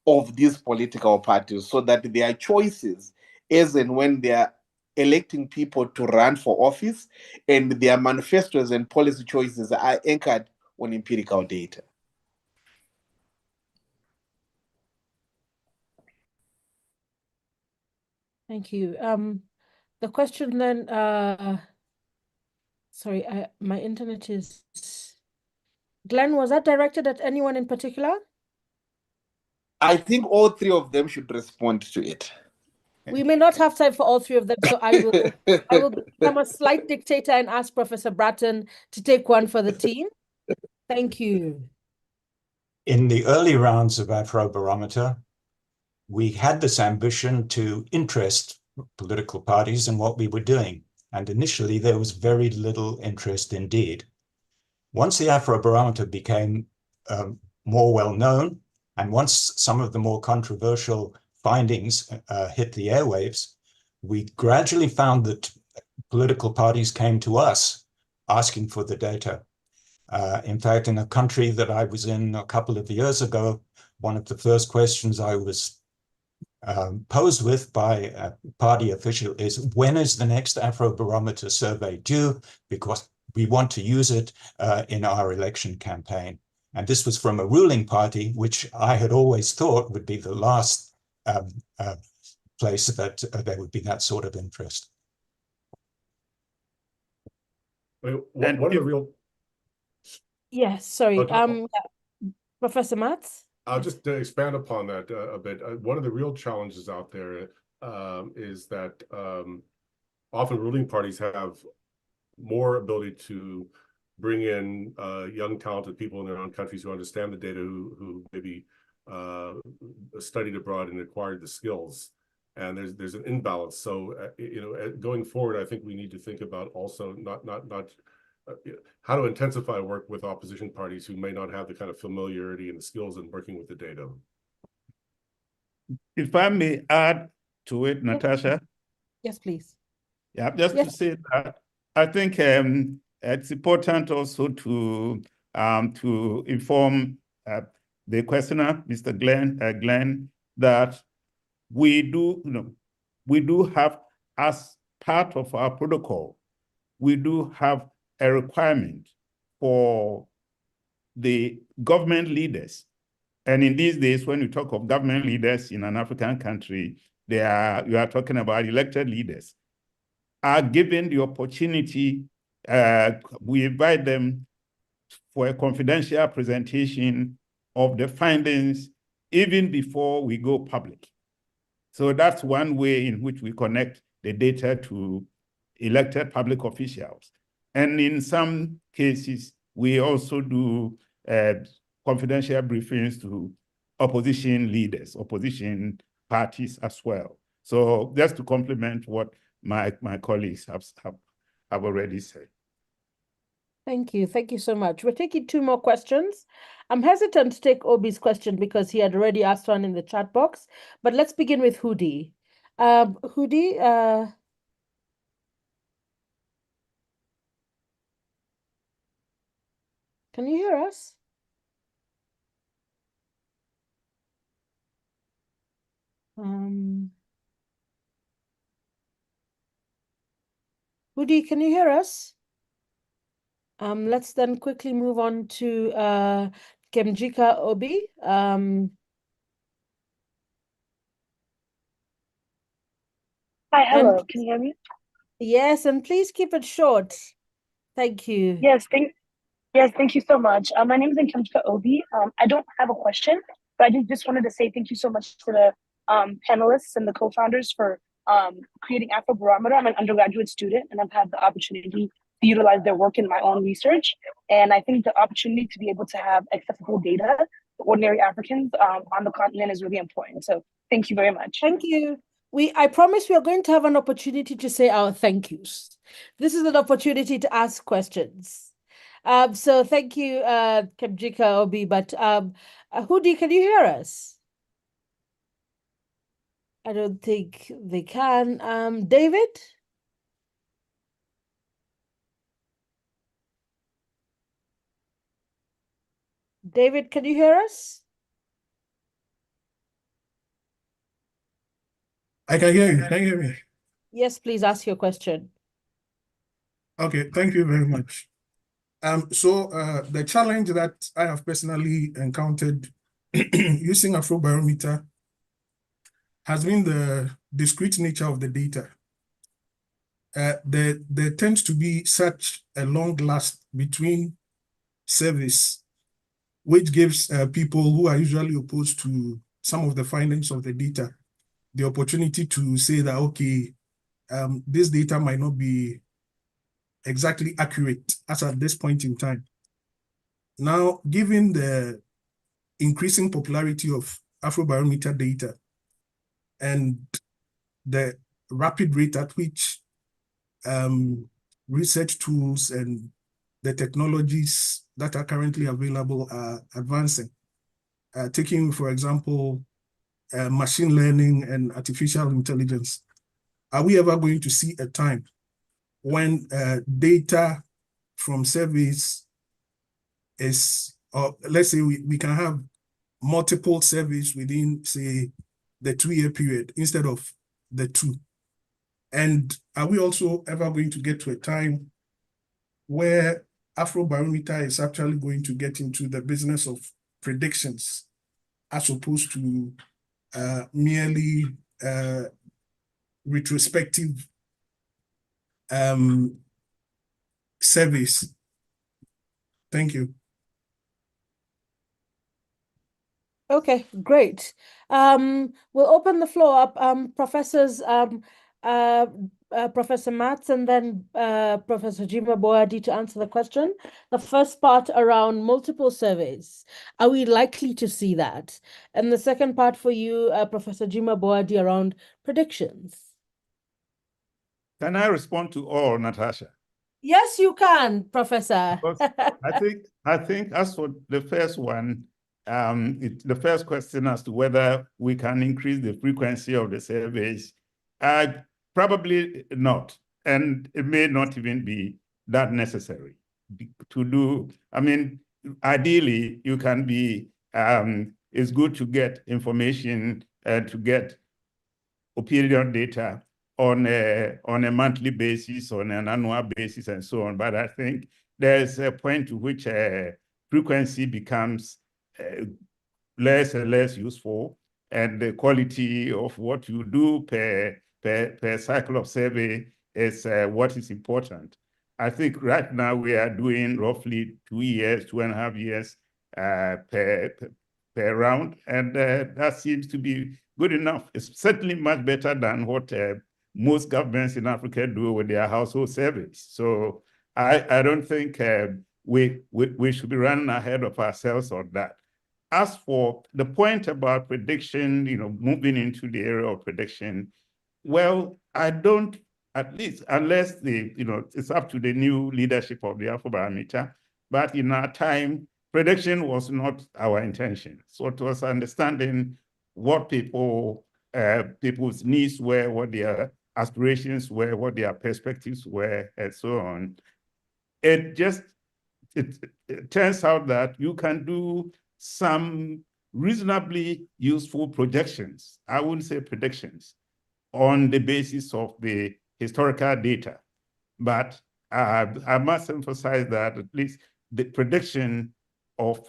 of these political parties, so that their choices, as and when they are electing people to run for office, and their manifestos and policy choices are anchored on empirical data? Thank you. The question then, sorry, my internet is... Glenn, was that directed at anyone in particular? I think all three of them should respond to it. We may not have time for all three of them, so I will become a slight dictator and ask Professor Bratton to take one for the team. Thank you. In the early rounds of Afrobarometer, we had this ambition to interest political parties in what we were doing. And initially, there was very little interest indeed. Once the Afrobarometer became more well-known, and once some of the more controversial findings hit the airwaves, we gradually found that political parties came to us asking for the data. In fact, in a country that I was in a couple of years ago, one of the first questions I was posed with by a party official is, when is the next Afrobarometer survey due? Because we want to use it in our election campaign. And this was from a ruling party, which I had always thought would be the last place that there would be that sort of interest. One of the real... Yes, sorry. Okay. Professor Matz? I'll just expand upon that a bit. One of the real challenges out there is that often ruling parties have more ability to bring in young, talented people in their own countries who understand the data, who maybe studied abroad and acquired the skills. And there's an imbalance. So going forward, I think we need to think about also not how to intensify work with opposition parties who may not have the kind of familiarity and the skills in working with the data. If I may add to it, Natasha. Yes, please. Yeah, just to say that I think it's important also to inform the questioner, Mr. Glenn, that we do have, as part of our protocol, we do have a requirement for the government leaders. And in these days, when you talk of government leaders in an African country, you are talking about elected leaders, are given the opportunity, we invite them for a confidential presentation of the findings even before we go public. So that's one way in which we connect the data to elected public officials. And in some cases, we also do confidential briefings to opposition leaders, opposition parties as well. So just to complement what my colleagues have already said. Thank you. Thank you so much. We're taking two more questions. I'm hesitant to take Obi's question because he had already asked one in the chat box, but let's begin with Hudi. Hudi, can you hear us? Hudi, can you hear us? Let's then quickly move on to Kemjika Obi. Hi, hello. And Can you hear me? yes, and please keep it short. Thank you. Yes, thank you so much. My name is Nkemjika Obi. I don't have a question, but I just wanted to say thank you so much to the panelists and the co-founders for creating Afrobarometer. I'm an undergraduate student, and I've had the opportunity to utilize their work in my own research. And I think the opportunity to be able to have accessible data for ordinary Africans on the continent is really important. So thank you very much. Thank you. I promise we are going to have an opportunity to say our thank yous. This is an opportunity to ask questions. So thank you, Kemjika Obi. But Hudi, can you hear us? I don't think they can. David? David, can you hear us? I can hear you. Can you hear me? Yes, please ask your question. Okay, thank you very much. So the challenge that I have personally encountered using Afrobarometer has been the discrete nature of the data. There tends to be such a long last between service, which gives people who are usually opposed to some of the findings of the data the opportunity to say that, okay, this data might not be exactly accurate as at this point in time. Now, given the increasing popularity of Afrobarometer data and the rapid rate at which research tools and the technologies that are currently available are advancing, taking, for example, machine learning and artificial intelligence, are we ever going to see a time when data from surveys is, or let's say we can have multiple surveys within, say, the 2-year period instead of the 2? And are we also ever going to get to a time where Afrobarometer is actually going to get into the business of predictions as opposed to merely retrospective surveys? Thank you. Okay, great. We'll open the floor up. Professors, Professor Matz and then Professor Jima Boadi to answer the question. The first part around multiple surveys. Are we likely to see that? And the second part for you, Professor Jima Boadi, around predictions. Can I respond to all, Natasha? Yes, you can, Professor. I think as for the first one, the first question as to whether we can increase the frequency of the surveys, probably not, and it may not even be that necessary to do. I mean, ideally, you can be. It's good to get information and to get opinion data on a monthly basis, on an annual basis, and so on. But I think there's a point to which frequency becomes less and less useful, and the quality of what you do per cycle of survey is what is important. I think right now we are doing roughly 2 years, 2.5 years per round, and that seems to be good enough. It's certainly much better than what most governments in Africa do with their household surveys. So I don't think we should be running ahead of ourselves on that. As for the point about prediction, moving into the area of prediction, well, I don't, at least unless it's up to the new leadership of the Afrobarometer, but in our time, prediction was not our intention. So it was understanding what people's needs were, what their aspirations were, what their perspectives were, and so on. It turns out that you can do some reasonably useful projections, I wouldn't say predictions, on the basis of the historical data. But I must emphasize that at least the prediction of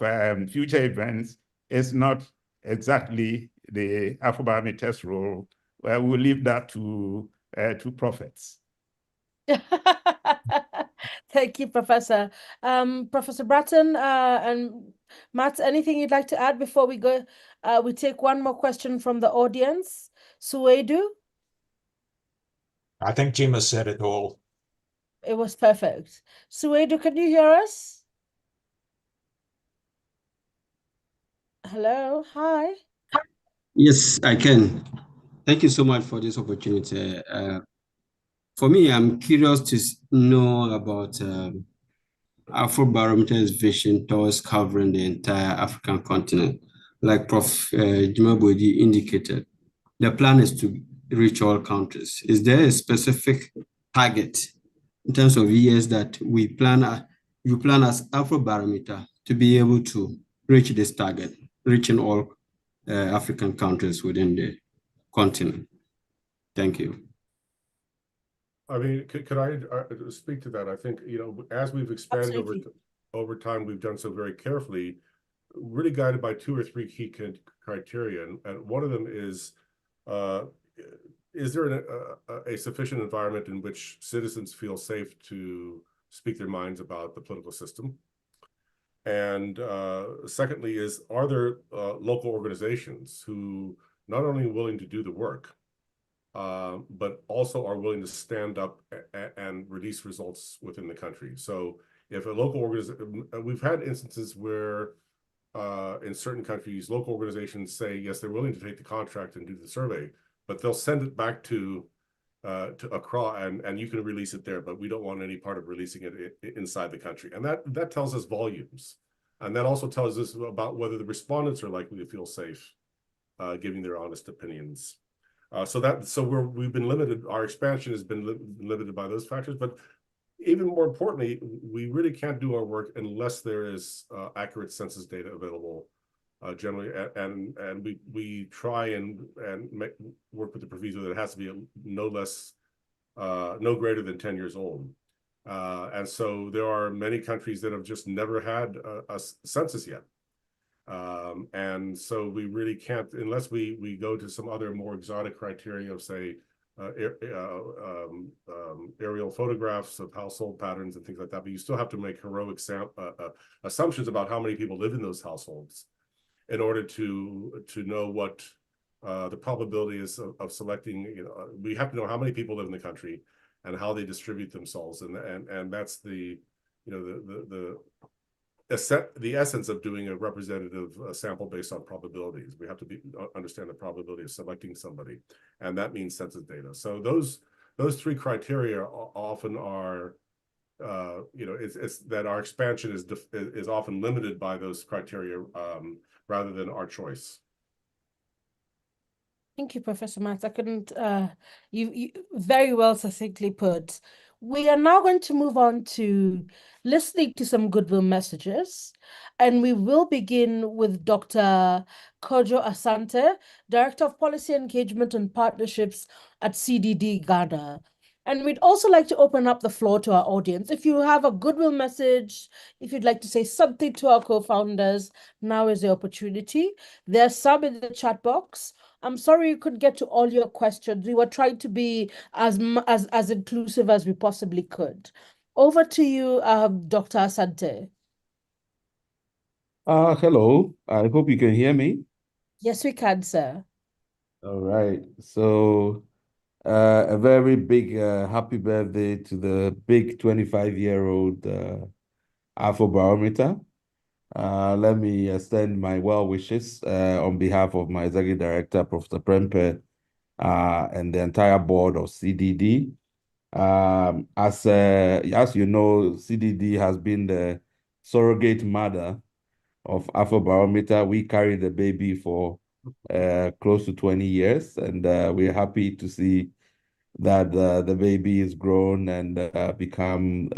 future events is not exactly the Afrobarometer's role. Well, we'll leave that to prophets. Thank you, Professor. Professor Bratton and Matt, anything you'd like to add before we go? We take one more question from the audience. Suedu? I think Jima said it all. It was perfect. Suedu, can you hear us? Hello, hi. Yes, I can. Thank you so much for this opportunity. For me, I'm curious to know about Afrobarometer's vision towards covering the entire African continent. Like Prof. Jimabodi indicated, the plan is to reach all countries. Is there a specific target in terms of years that you plan as Afrobarometer to be able to reach this target, reaching all African countries within the continent? Thank you. I mean, could I speak to that? I think, as we've expanded over time, we've done so very carefully, really guided by 2 or 3 key criteria. And one of them is there a sufficient environment in which citizens feel safe to speak their minds about the political system? And secondly are there local organizations who not only are willing to do the work, but also are willing to stand up and release results within the country. So if a local organization, we've had instances where in certain countries, local organizations say, yes, they're willing to take the contract and do the survey, but they'll send it back to Accra and you can release it there, but we don't want any part of releasing it inside the country. And that tells us volumes. And that also tells us about whether the respondents are likely to feel safe giving their honest opinions. So we've been limited. Our expansion has been limited by those factors, but even more importantly, we really can't do our work unless there is accurate census data available generally, and we try and work with the proviso that it has to be no greater than 10 years old. And so there are many countries that have just never had a census yet. And so we really can't, unless we go to some other more exotic criteria of, say, aerial photographs of household patterns and things like that, but you still have to make heroic assumptions about how many people live in those households in order to know what the probability is of selecting. We have to know how many people live in the country and how they distribute themselves, and that's the essence of doing a representative sample based on probabilities. We have to understand the probability of selecting somebody, and that means census data. So those 3 criteria often are it's that our expansion is often limited by those criteria rather than our choice. Thank you, Professor Matt. I couldn't, you very well succinctly put. We are now going to move on to listening to some goodwill messages, and we will begin with Dr. Kojo Asante, Director of Policy Engagement and Partnerships at CDD Ghana. And we'd also like to open up the floor to our audience. If you have a goodwill message, if you'd like to say something to our co-founders, now is the opportunity. There's some in the chat box. I'm sorry you couldn't get to all your questions. We were trying to be as inclusive as we possibly could. Over to you, Dr. Asante. Hello. I hope you can hear me. Yes, we can, sir. All right. So, a very big happy birthday to the big 25-year-old Afrobarometer. Let me extend my well wishes on behalf of my executive director, Professor Prempe, and the entire board of CDD. As you know, CDD has been the surrogate mother of Afrobarometer. We carried the baby for close to 20 years, and we're happy to see that the baby is grown and become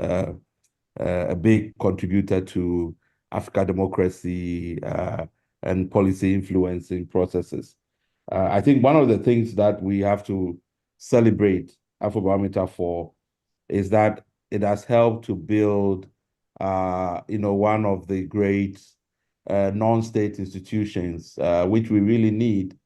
a big contributor to African democracy and policy influencing processes. I think one of the things that we have to celebrate Afrobarometer for is that it has helped to build, one of the great non-state institutions, which we really need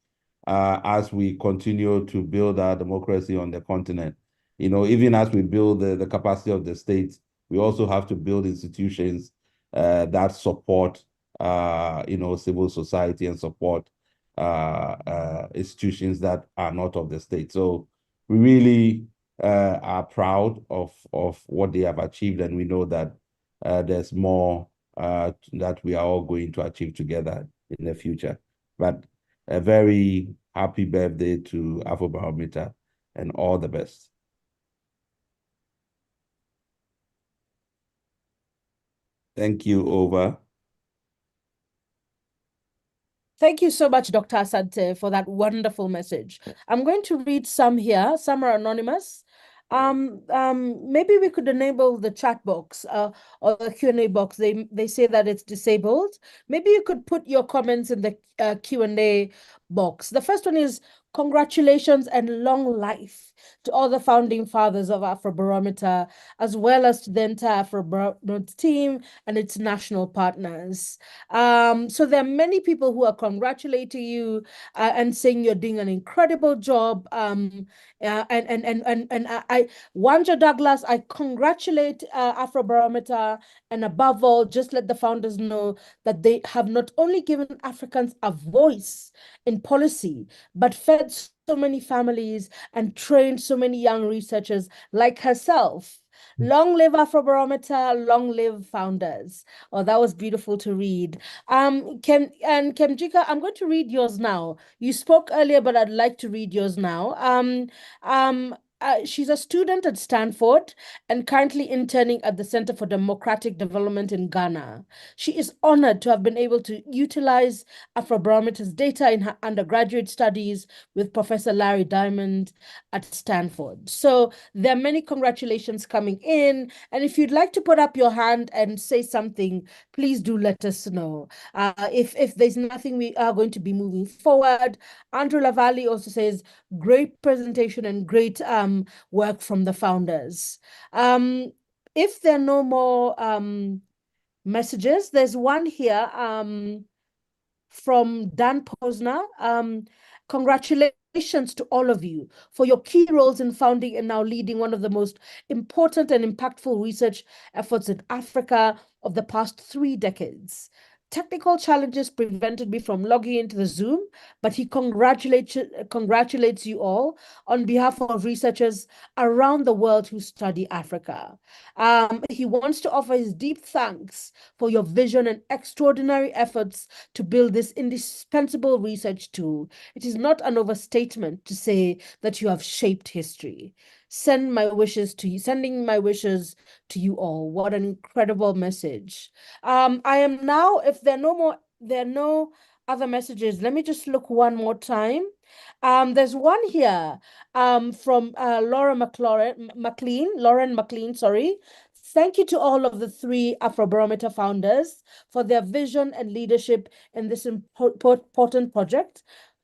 as we continue to build our democracy on the continent. Even as we build the capacity of the states, we also have to build institutions that support, civil society and support institutions that are not of the state. So we really are proud of what they have achieved, and we know that there's more that we are all going to achieve together in the future. But a very happy birthday to Afrobarometer and all the best. Thank you. Over. Thank you so much, Dr. Asante, for that wonderful message. I'm going to read some here. Some are anonymous. Maybe we could enable the chat box or the Q&A box. They say that it's disabled. Maybe you could put your comments in the Q&A box. The first one is, congratulations and long life to all the founding fathers of Afrobarometer, as well as to the entire Afrobarometer team and its national partners. So there are many people who are congratulating you and saying you're doing an incredible job. And Wanja Douglas, I congratulate Afrobarometer, and above all, just let the founders know that they have not only given Africans a voice in policy, but fed so many families and trained so many young researchers like herself. Long live Afrobarometer, long live founders. Oh, that was beautiful to read. Kemjika, I'm going to read yours now. You spoke earlier, but I'd like to read yours now. She's a student at Stanford and currently interning at the Center for Democratic Development in Ghana. She is honored to have been able to utilize Afrobarometer's data in her undergraduate studies with Professor Larry Diamond at Stanford. So there are many congratulations coming in. And if you'd like to put up your hand and say something, please do let us know. If there's nothing, we are going to be moving forward. Andrew Lavalli also says, great presentation and great work from the founders. If there are no more messages, there's one here from Dan Posner. Congratulations to all of you for your key roles in founding and now leading one of the most important and impactful research efforts in Africa of the past 3 decades. Technical challenges prevented me from logging into the Zoom, but he congratulates you all on behalf of researchers around the world who study Africa. He wants to offer his deep thanks for your vision and extraordinary efforts to build this indispensable research tool. It is not an overstatement to say that you have shaped history. sending my wishes to you all. What an incredible message. I am now, if there are no other messages, let me just look one more time. There's one here from Lauren McLean, sorry. Thank you to all of the 3 Afrobarometer founders for their vision and leadership in this important project.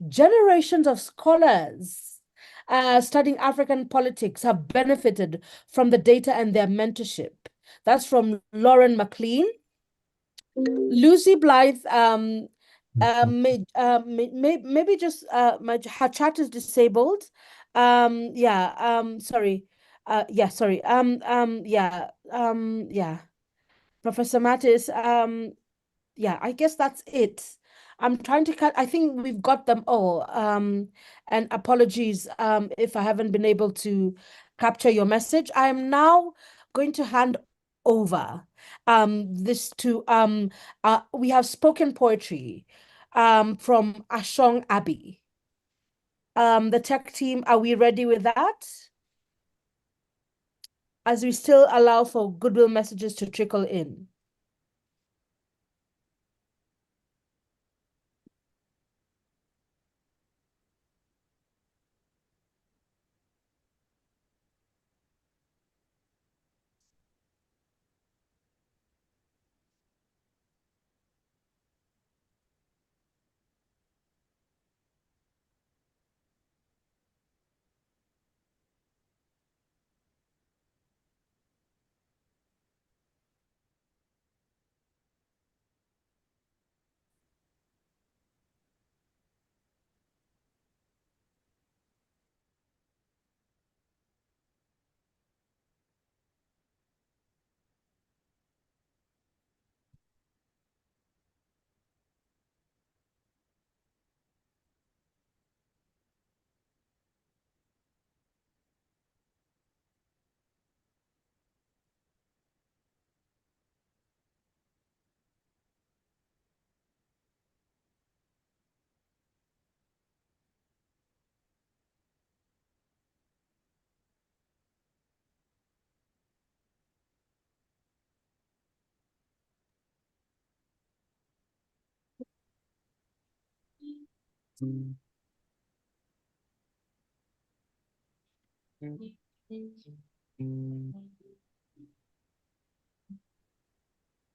Generations of scholars studying African politics have benefited from the data and their mentorship. That's from Lauren McLean. Lucy Blythe, maybe just her chat is disabled. Sorry. Professor Mattis, yeah, I guess that's it. I'm trying to cut, I think we've got them all. And apologies if I haven't been able to capture your message. I am now going to hand over this to we have spoken poetry from Ashong Abbey. The tech team, are we ready with that? As we still allow for goodwill messages to trickle in.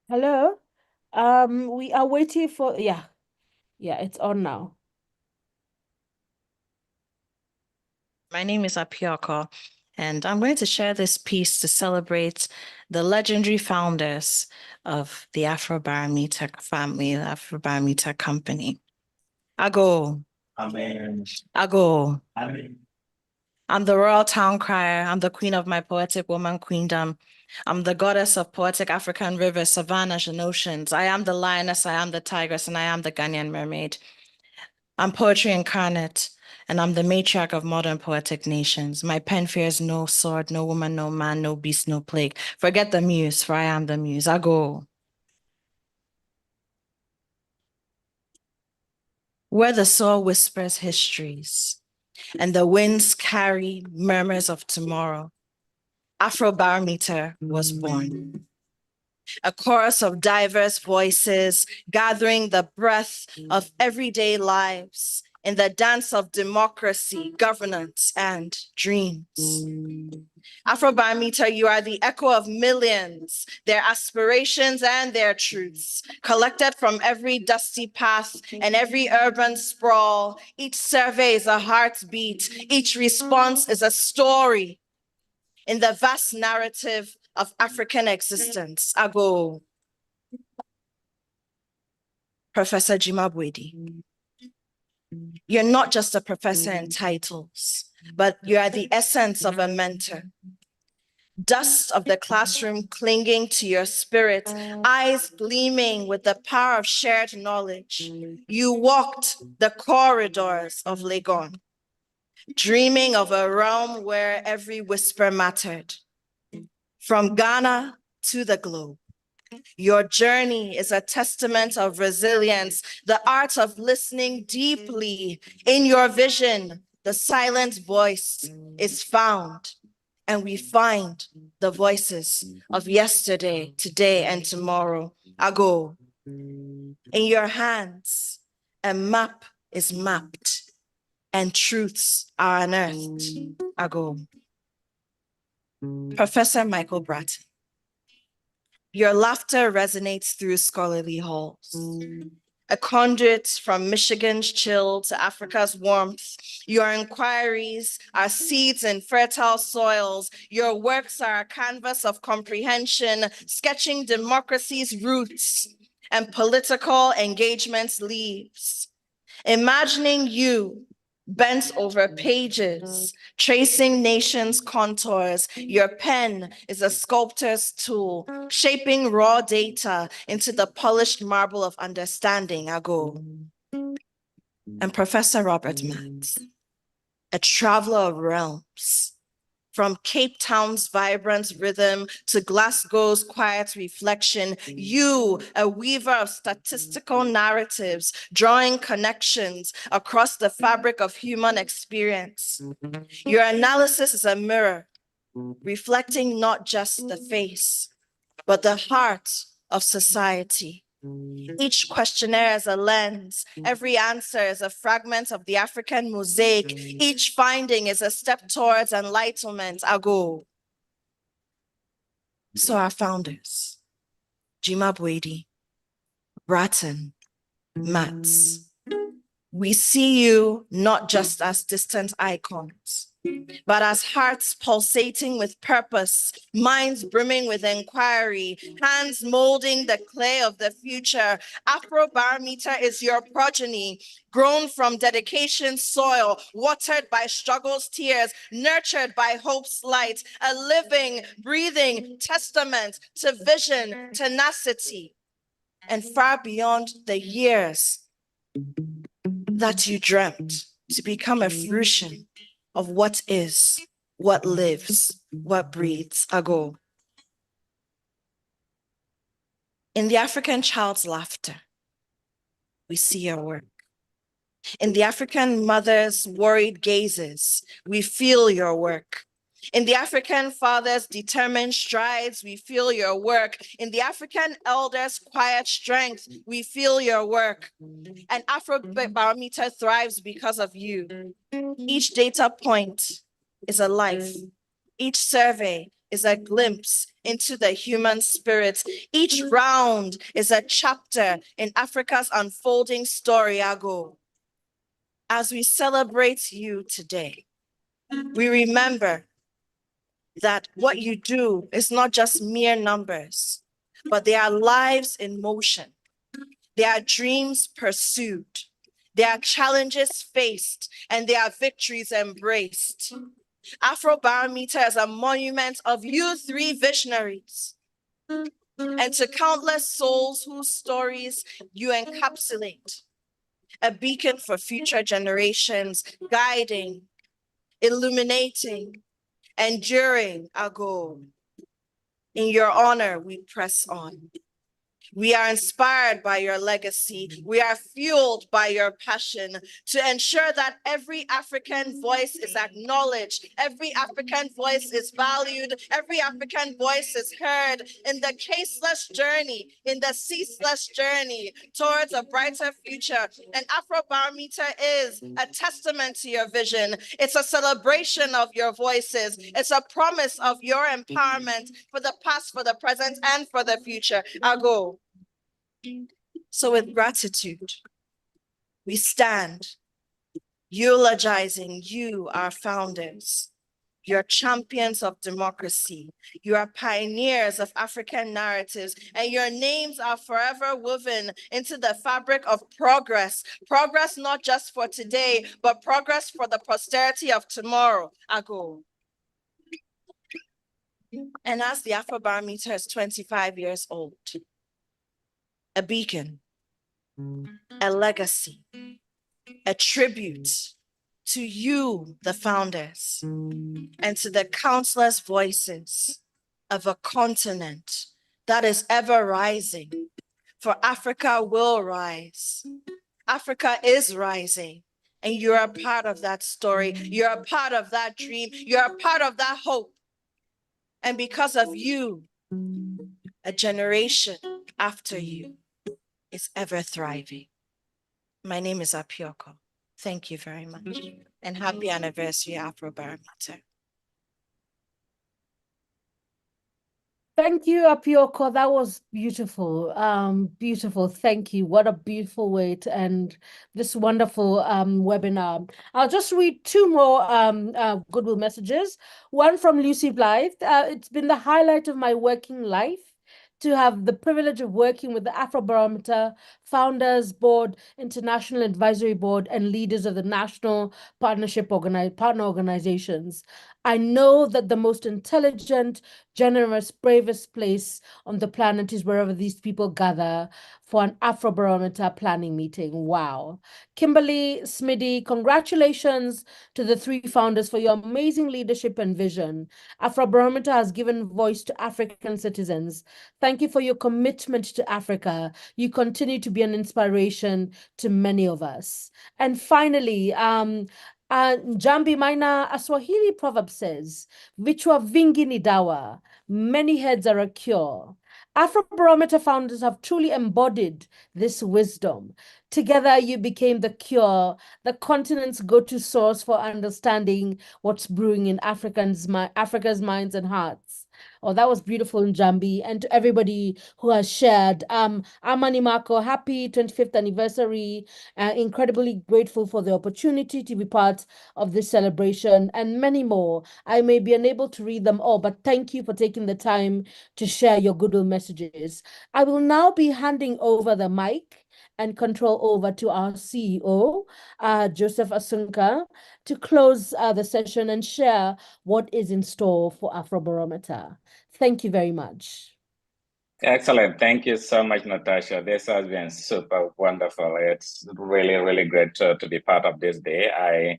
Hello? We are waiting for, yeah, it's on now. My name is Apioko, and I'm going to share this piece to celebrate the legendary founders of the Afrobarometer family, the Afrobarometer company. Ago. Amen. Ago. Amen. I'm the royal town crier. I'm the queen of my poetic woman queendom. I'm the goddess of poetic African rivers, savannas, and oceans. I am the lioness, I am the tigress, and I am the Ghanaian mermaid. I'm poetry incarnate, and I'm the matriarch of modern poetic nations. My pen fears no sword, no woman, no man, no beast, no plague. Forget the muse, for I am the muse. I go. Where the soul whispers histories, and the winds carry murmurs of tomorrow, Afrobarometer was born. A chorus of diverse voices gathering the breath of everyday lives in the dance of democracy, governance, and dreams. Afrobarometer, you are the echo of millions, their aspirations and their truths, collected from every dusty path and every urban sprawl. Each survey is a heartbeat, each response is a story in the vast narrative of African existence. Ago. Professor Jimabwedi. You're not just a professor in titles, but you are the essence of a mentor. Dust of the classroom clinging to your spirit, eyes gleaming with the power of shared knowledge. You walked the corridors of Legon, dreaming of a realm where every whisper mattered. From Ghana to the globe. Your journey is a testament of resilience, the art of listening deeply. In your vision, the silent voice is found. and we find the voices of yesterday, today, and tomorrow. Ago. In your hands, a map is mapped and truths are unearthed. Ago. Professor Michael Bratton, your laughter resonates through scholarly halls. A conduit from Michigan's chill to Africa's warmth. Your inquiries are seeds in fertile soils. Your works are a canvas of comprehension, sketching democracy's roots and political engagement's leaves. Imagining you bent over pages, tracing nations' contours, your pen is a sculptor's tool, shaping raw data into the polished marble of understanding. Ago. And Professor Robert Matz, a traveler of realms, from Cape Town's vibrant rhythm to Glasgow's quiet reflection, you, a weaver of statistical narratives, drawing connections across the fabric of human experience. Your analysis is a mirror, reflecting not just the face, but the heart of society. Each questionnaire is a lens. Every answer is a fragment of the African mosaic. Each finding is a step towards enlightenment. Ago. So our founders, Jimabwedi, Bratton, Matz, we see you not just as distant icons, but as hearts pulsating with purpose, minds brimming with inquiry, hands molding the clay of the future. Afrobarometer is your progeny, grown from dedication's soil, watered by struggle's tears, nurtured by hope's light, a living, breathing testament to vision, tenacity, and far beyond the years that you dreamt to become a fruition of what is, what lives, what breathes. Ago. In the African child's laughter, we see your work. In the African mother's worried gazes, we feel your work. In the African father's determined strides, we feel your work. In the African elder's quiet strength, we feel your work. And Afrobarometer thrives because of you. Each data point is a life. Each survey is a glimpse into the human spirit. Each round is a chapter in Africa's unfolding story. Ago. As we celebrate you today, we remember that what you do is not just mere numbers, but they are lives in motion. They are dreams pursued. There are challenges faced, and there are victories embraced. Afrobarometer is a monument of you three visionaries, and to countless souls whose stories you encapsulate, a beacon for future generations, guiding, illuminating, enduring. Ago. In your honor, we press on. We are inspired by your legacy. We are fueled by your passion to ensure that every African voice is acknowledged, every African voice is valued, every African voice is heard in the caseless journey, in the ceaseless journey towards a brighter future. And Afrobarometer is a testament to your vision. It's a celebration of your voices. It's a promise of your empowerment for the past, for the present, and for the future. Ago. So with gratitude, we stand eulogizing you, our founders. You're champions of democracy. You are pioneers of African narratives, and your names are forever woven into the fabric of progress. Progress not just for today, but progress for the posterity of tomorrow. Ago. And as the Afrobarometer is 25 years old, a beacon, a legacy, a tribute to you, the founders, and to the countless voices of a continent that is ever rising. For Africa will rise. Africa is rising, and you're a part of that story. You're a part of that dream. You're a part of that hope. And because of you, a generation after you is ever thriving. My name is Apioko. Thank you very much. And happy anniversary, Afrobarometer. Thank you, Apioko. That was beautiful. Beautiful. Thank you. What a beautiful way to end this wonderful webinar. I'll just read two more goodwill messages. One from Lucy Blythe. It's been the highlight of my working life to have the privilege of working with the Afrobarometer Founders Board, International Advisory Board, and leaders of the National Partner Organizations. I know that the most intelligent, generous, bravest place on the planet is wherever these people gather for an Afrobarometer planning meeting. Wow. Kimberly Smitty, congratulations to the three founders for your amazing leadership and vision. Afrobarometer has given voice to African citizens. Thank you for your commitment to Africa. You continue to be an inspiration to many of us. And finally, Jambi Maina, a Swahili proverb says, Vichwa vingi ni dawa, many heads are a cure. Afrobarometer founders have truly embodied this wisdom. Together, you became the cure, the continent's go-to source for understanding what's brewing in Africa's minds and hearts. Oh, that was beautiful, Njambi. And to everybody who has shared, Amani Marco, happy 25th anniversary. Incredibly grateful for the opportunity to be part of this celebration and many more. I may be unable to read them all, but thank you for taking the time to share your goodwill messages. I will now be handing over the mic and control over to our CEO, Joseph Asunka, to close the session and share what is in store for Afrobarometer. Thank you very much. Excellent. Thank you so much, Natasha. This has been super wonderful. It's really, really great to be part of this day.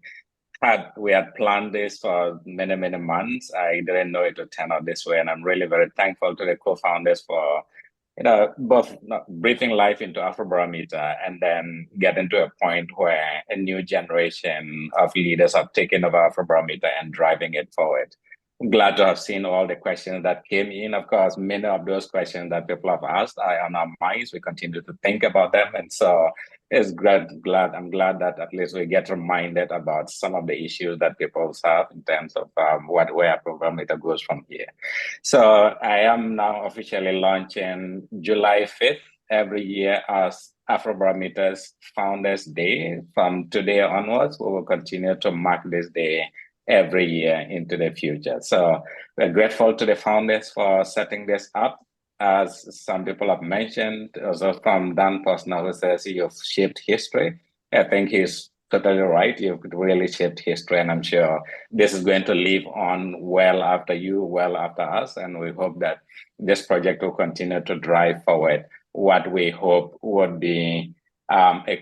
We had planned this for many, many months. I didn't know it would turn out this way. And I'm really very thankful to the co-founders for both breathing life into Afrobarometer and then getting to a point where a new generation of leaders have taken over Afrobarometer and driving it forward. I'm glad to have seen all the questions that came in. Of course, many of those questions that people have asked are on our minds. We continue to think about them. And so it's I'm glad that at least we get reminded about some of the issues that people have in terms of where Afrobarometer goes from here. So I am now officially launching July 5th every year as Afrobarometer's Founders Day. From today onwards, we will continue to mark this day every year into the future. So we're grateful to the founders for setting this up. As some people have mentioned, also from Dan Posner, who says you've shaped history. I think he's totally right. You've really shaped history, and I'm sure this is going to live on well after you, well after us. And we hope that this project will continue to drive forward what we hope would be a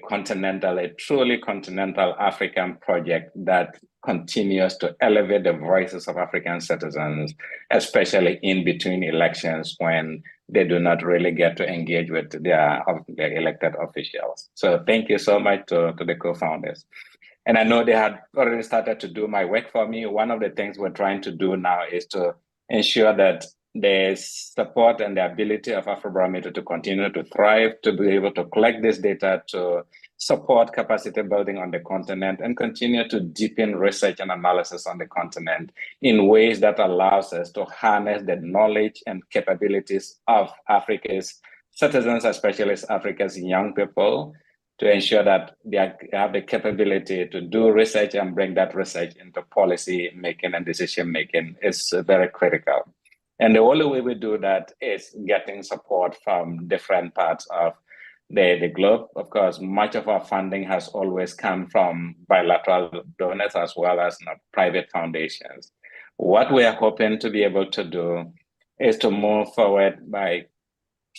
truly continental African project that continues to elevate the voices of African citizens, especially in between elections when they do not really get to engage with their elected officials. So thank you so much to the co-founders. And I know they had already started to do my work for me. One of the things we're trying to do now is to ensure that there's support and the ability of Afrobarometer to continue to thrive, to be able to collect this data, to support capacity building on the continent, and continue to deepen research and analysis on the continent in ways that allows us to harness the knowledge and capabilities of Africa's citizens, especially Africa's young people, to ensure that they have the capability to do research and bring that research into policy making and decision making is very critical. And the only way we do that is getting support from different parts of the globe. Of course, much of our funding has always come from bilateral donors as well as private foundations. What we are hoping to be able to do is to move forward by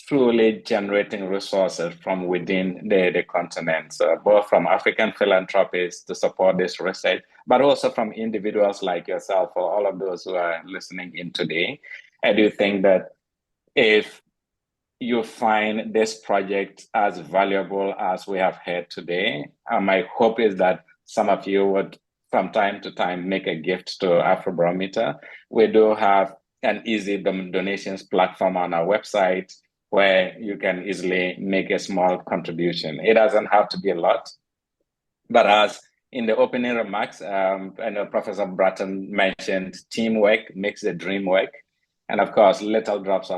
truly generating resources from within the continent, so both from African philanthropists to support this research, but also from individuals like yourself or all of those who are listening in today. I do think that if you find this project as valuable as we have heard today, my hope is that some of you would from time to time make a gift to Afrobarometer. We do have an easy donations platform on our website where you can easily make a small contribution. It doesn't have to be a lot, but as in the opening remarks, I know Professor Bratton mentioned teamwork makes the dream work. And of course, little drops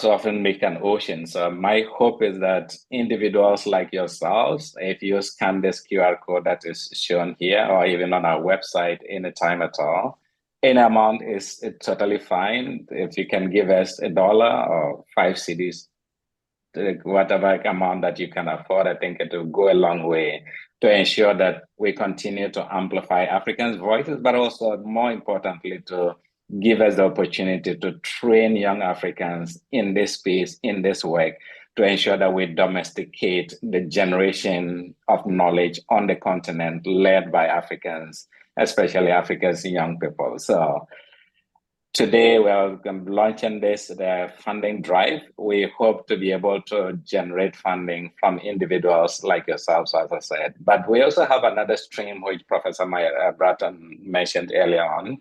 often make an ocean. So my hope is that individuals like yourselves, if you scan this QR code that is shown here, or even on our website anytime at all, any amount is totally fine. If you can give us $1 or 5 cedis, whatever amount that you can afford, I think it will go a long way to ensure that we continue to amplify Africans' voices, but also more importantly, to give us the opportunity to train young Africans in this space, in this work, to ensure that we domesticate the generation of knowledge on the continent led by Africans, especially Africa's young people. So today, we're launching the funding drive. We hope to be able to generate funding from individuals like yourselves, as I said. But we also have another stream, which Professor Bratton mentioned earlier on,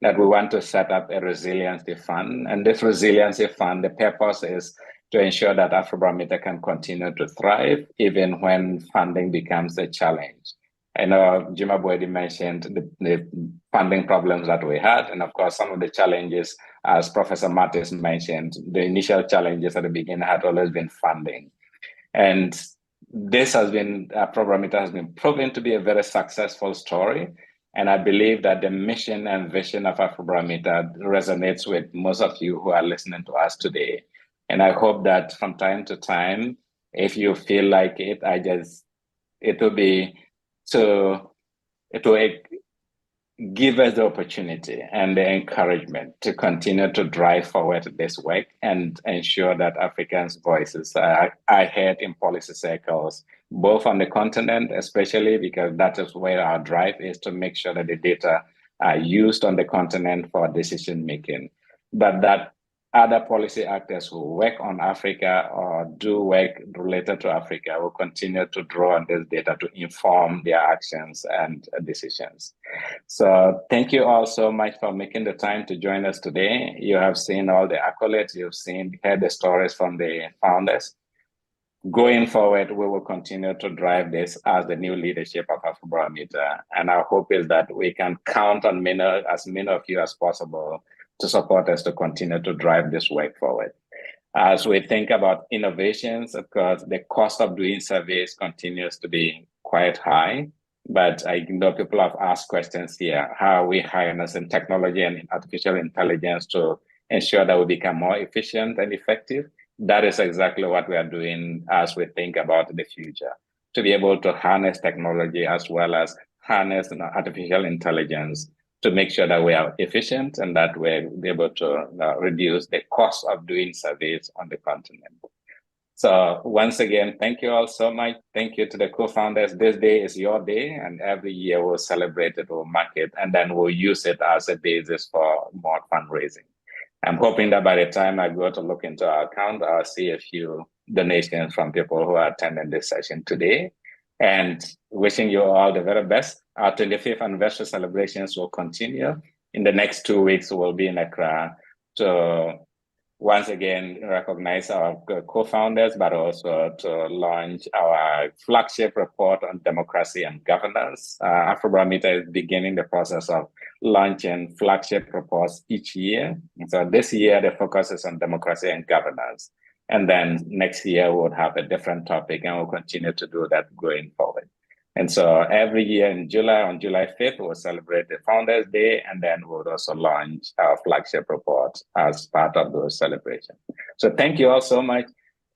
that we want to set up a resiliency fund. And this resiliency fund, the purpose is to ensure that Afrobarometer can continue to thrive, even when funding becomes a challenge. I know Jimabwedi mentioned the funding problems that we had. And of course, some of the challenges, as Professor Mattis mentioned, the initial challenges at the beginning had always been funding. And this has been, Afrobarometer has been proven to be a very successful story. And I believe that the mission and vision of Afrobarometer resonates with most of you who are listening to us today. And I hope that from time to time, if you feel like it, it will give us the opportunity and the encouragement to continue to drive forward this work and ensure that Africans' voices are heard in policy circles, both on the continent, especially because that is where our drive is, to make sure that the data are used on the continent for decision making, but that other policy actors who work on Africa or do work related to Africa will continue to draw on this data to inform their actions and decisions. So thank you all so much for making the time to join us today. You have seen all the accolades, you've heard the stories from the founders. Going forward, we will continue to drive this as the new leadership of Afrobarometer. And our hope is that we can count on as many of you as possible to support us to continue to drive this work forward. As we think about innovations, of course, the cost of doing surveys continues to be quite high, but I know people have asked questions here. How are we harnessing technology and artificial intelligence to ensure that we become more efficient and effective? That is exactly what we are doing as we think about the future, to be able to harness technology as well as harness artificial intelligence to make sure that we are efficient and that we're able to reduce the cost of doing surveys on the continent. So once again, thank you all so much. Thank you to the co-founders. This day is your day, and every year we'll celebrate it, we'll mark it, and then we'll use it as a basis for more fundraising. I'm hoping that by the time I go to look into our account, I'll see a few donations from people who are attending this session today. And wishing you all the very best. Our 25th anniversary celebrations will continue. In the next 2 weeks, we'll be in Accra to once again recognize our co-founders, but also to launch our flagship report on democracy and governance. Afrobarometer is beginning the process of launching flagship reports each year. So this year, the focus is on democracy and governance. And then next year, we'll have a different topic, and we'll continue to do that going forward. And so every year in July, on July 5th, we'll celebrate the Founders Day, and then we'll also launch our flagship report as part of those celebrations. So thank you all so much.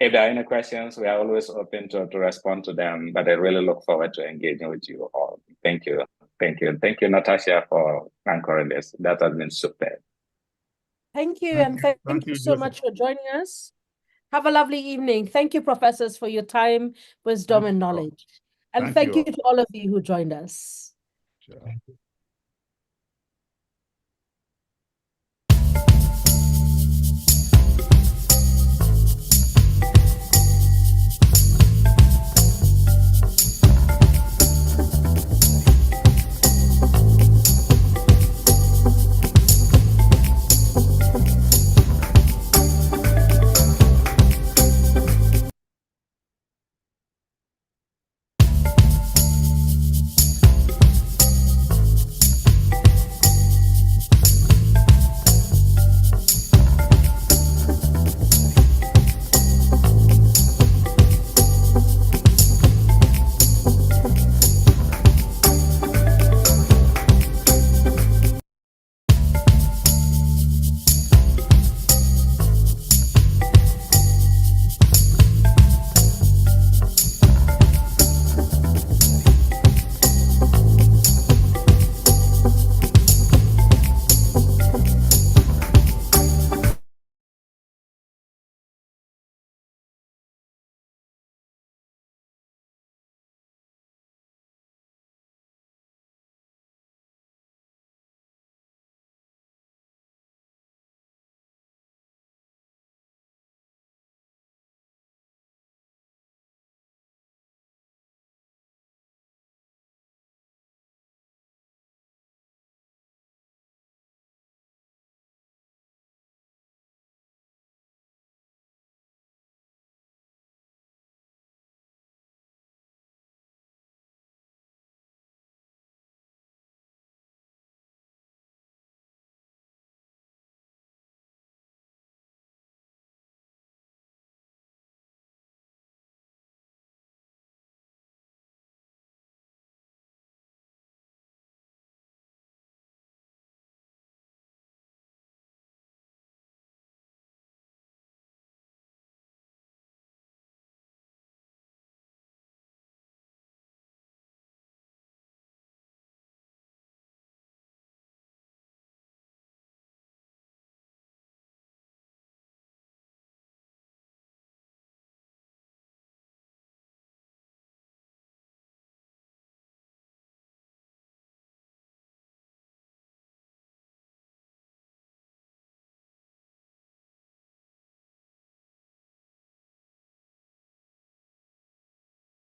If there are any questions, we are always open to respond to them, but I really look forward to engaging with you all. Thank you. Thank you. Thank you, Natasha, for anchoring this. That has been super. Thank you, and thank you so much for joining us. Have a lovely evening. Thank you, professors, for your time, wisdom, and knowledge. And thank you to all of you who joined us. Sure.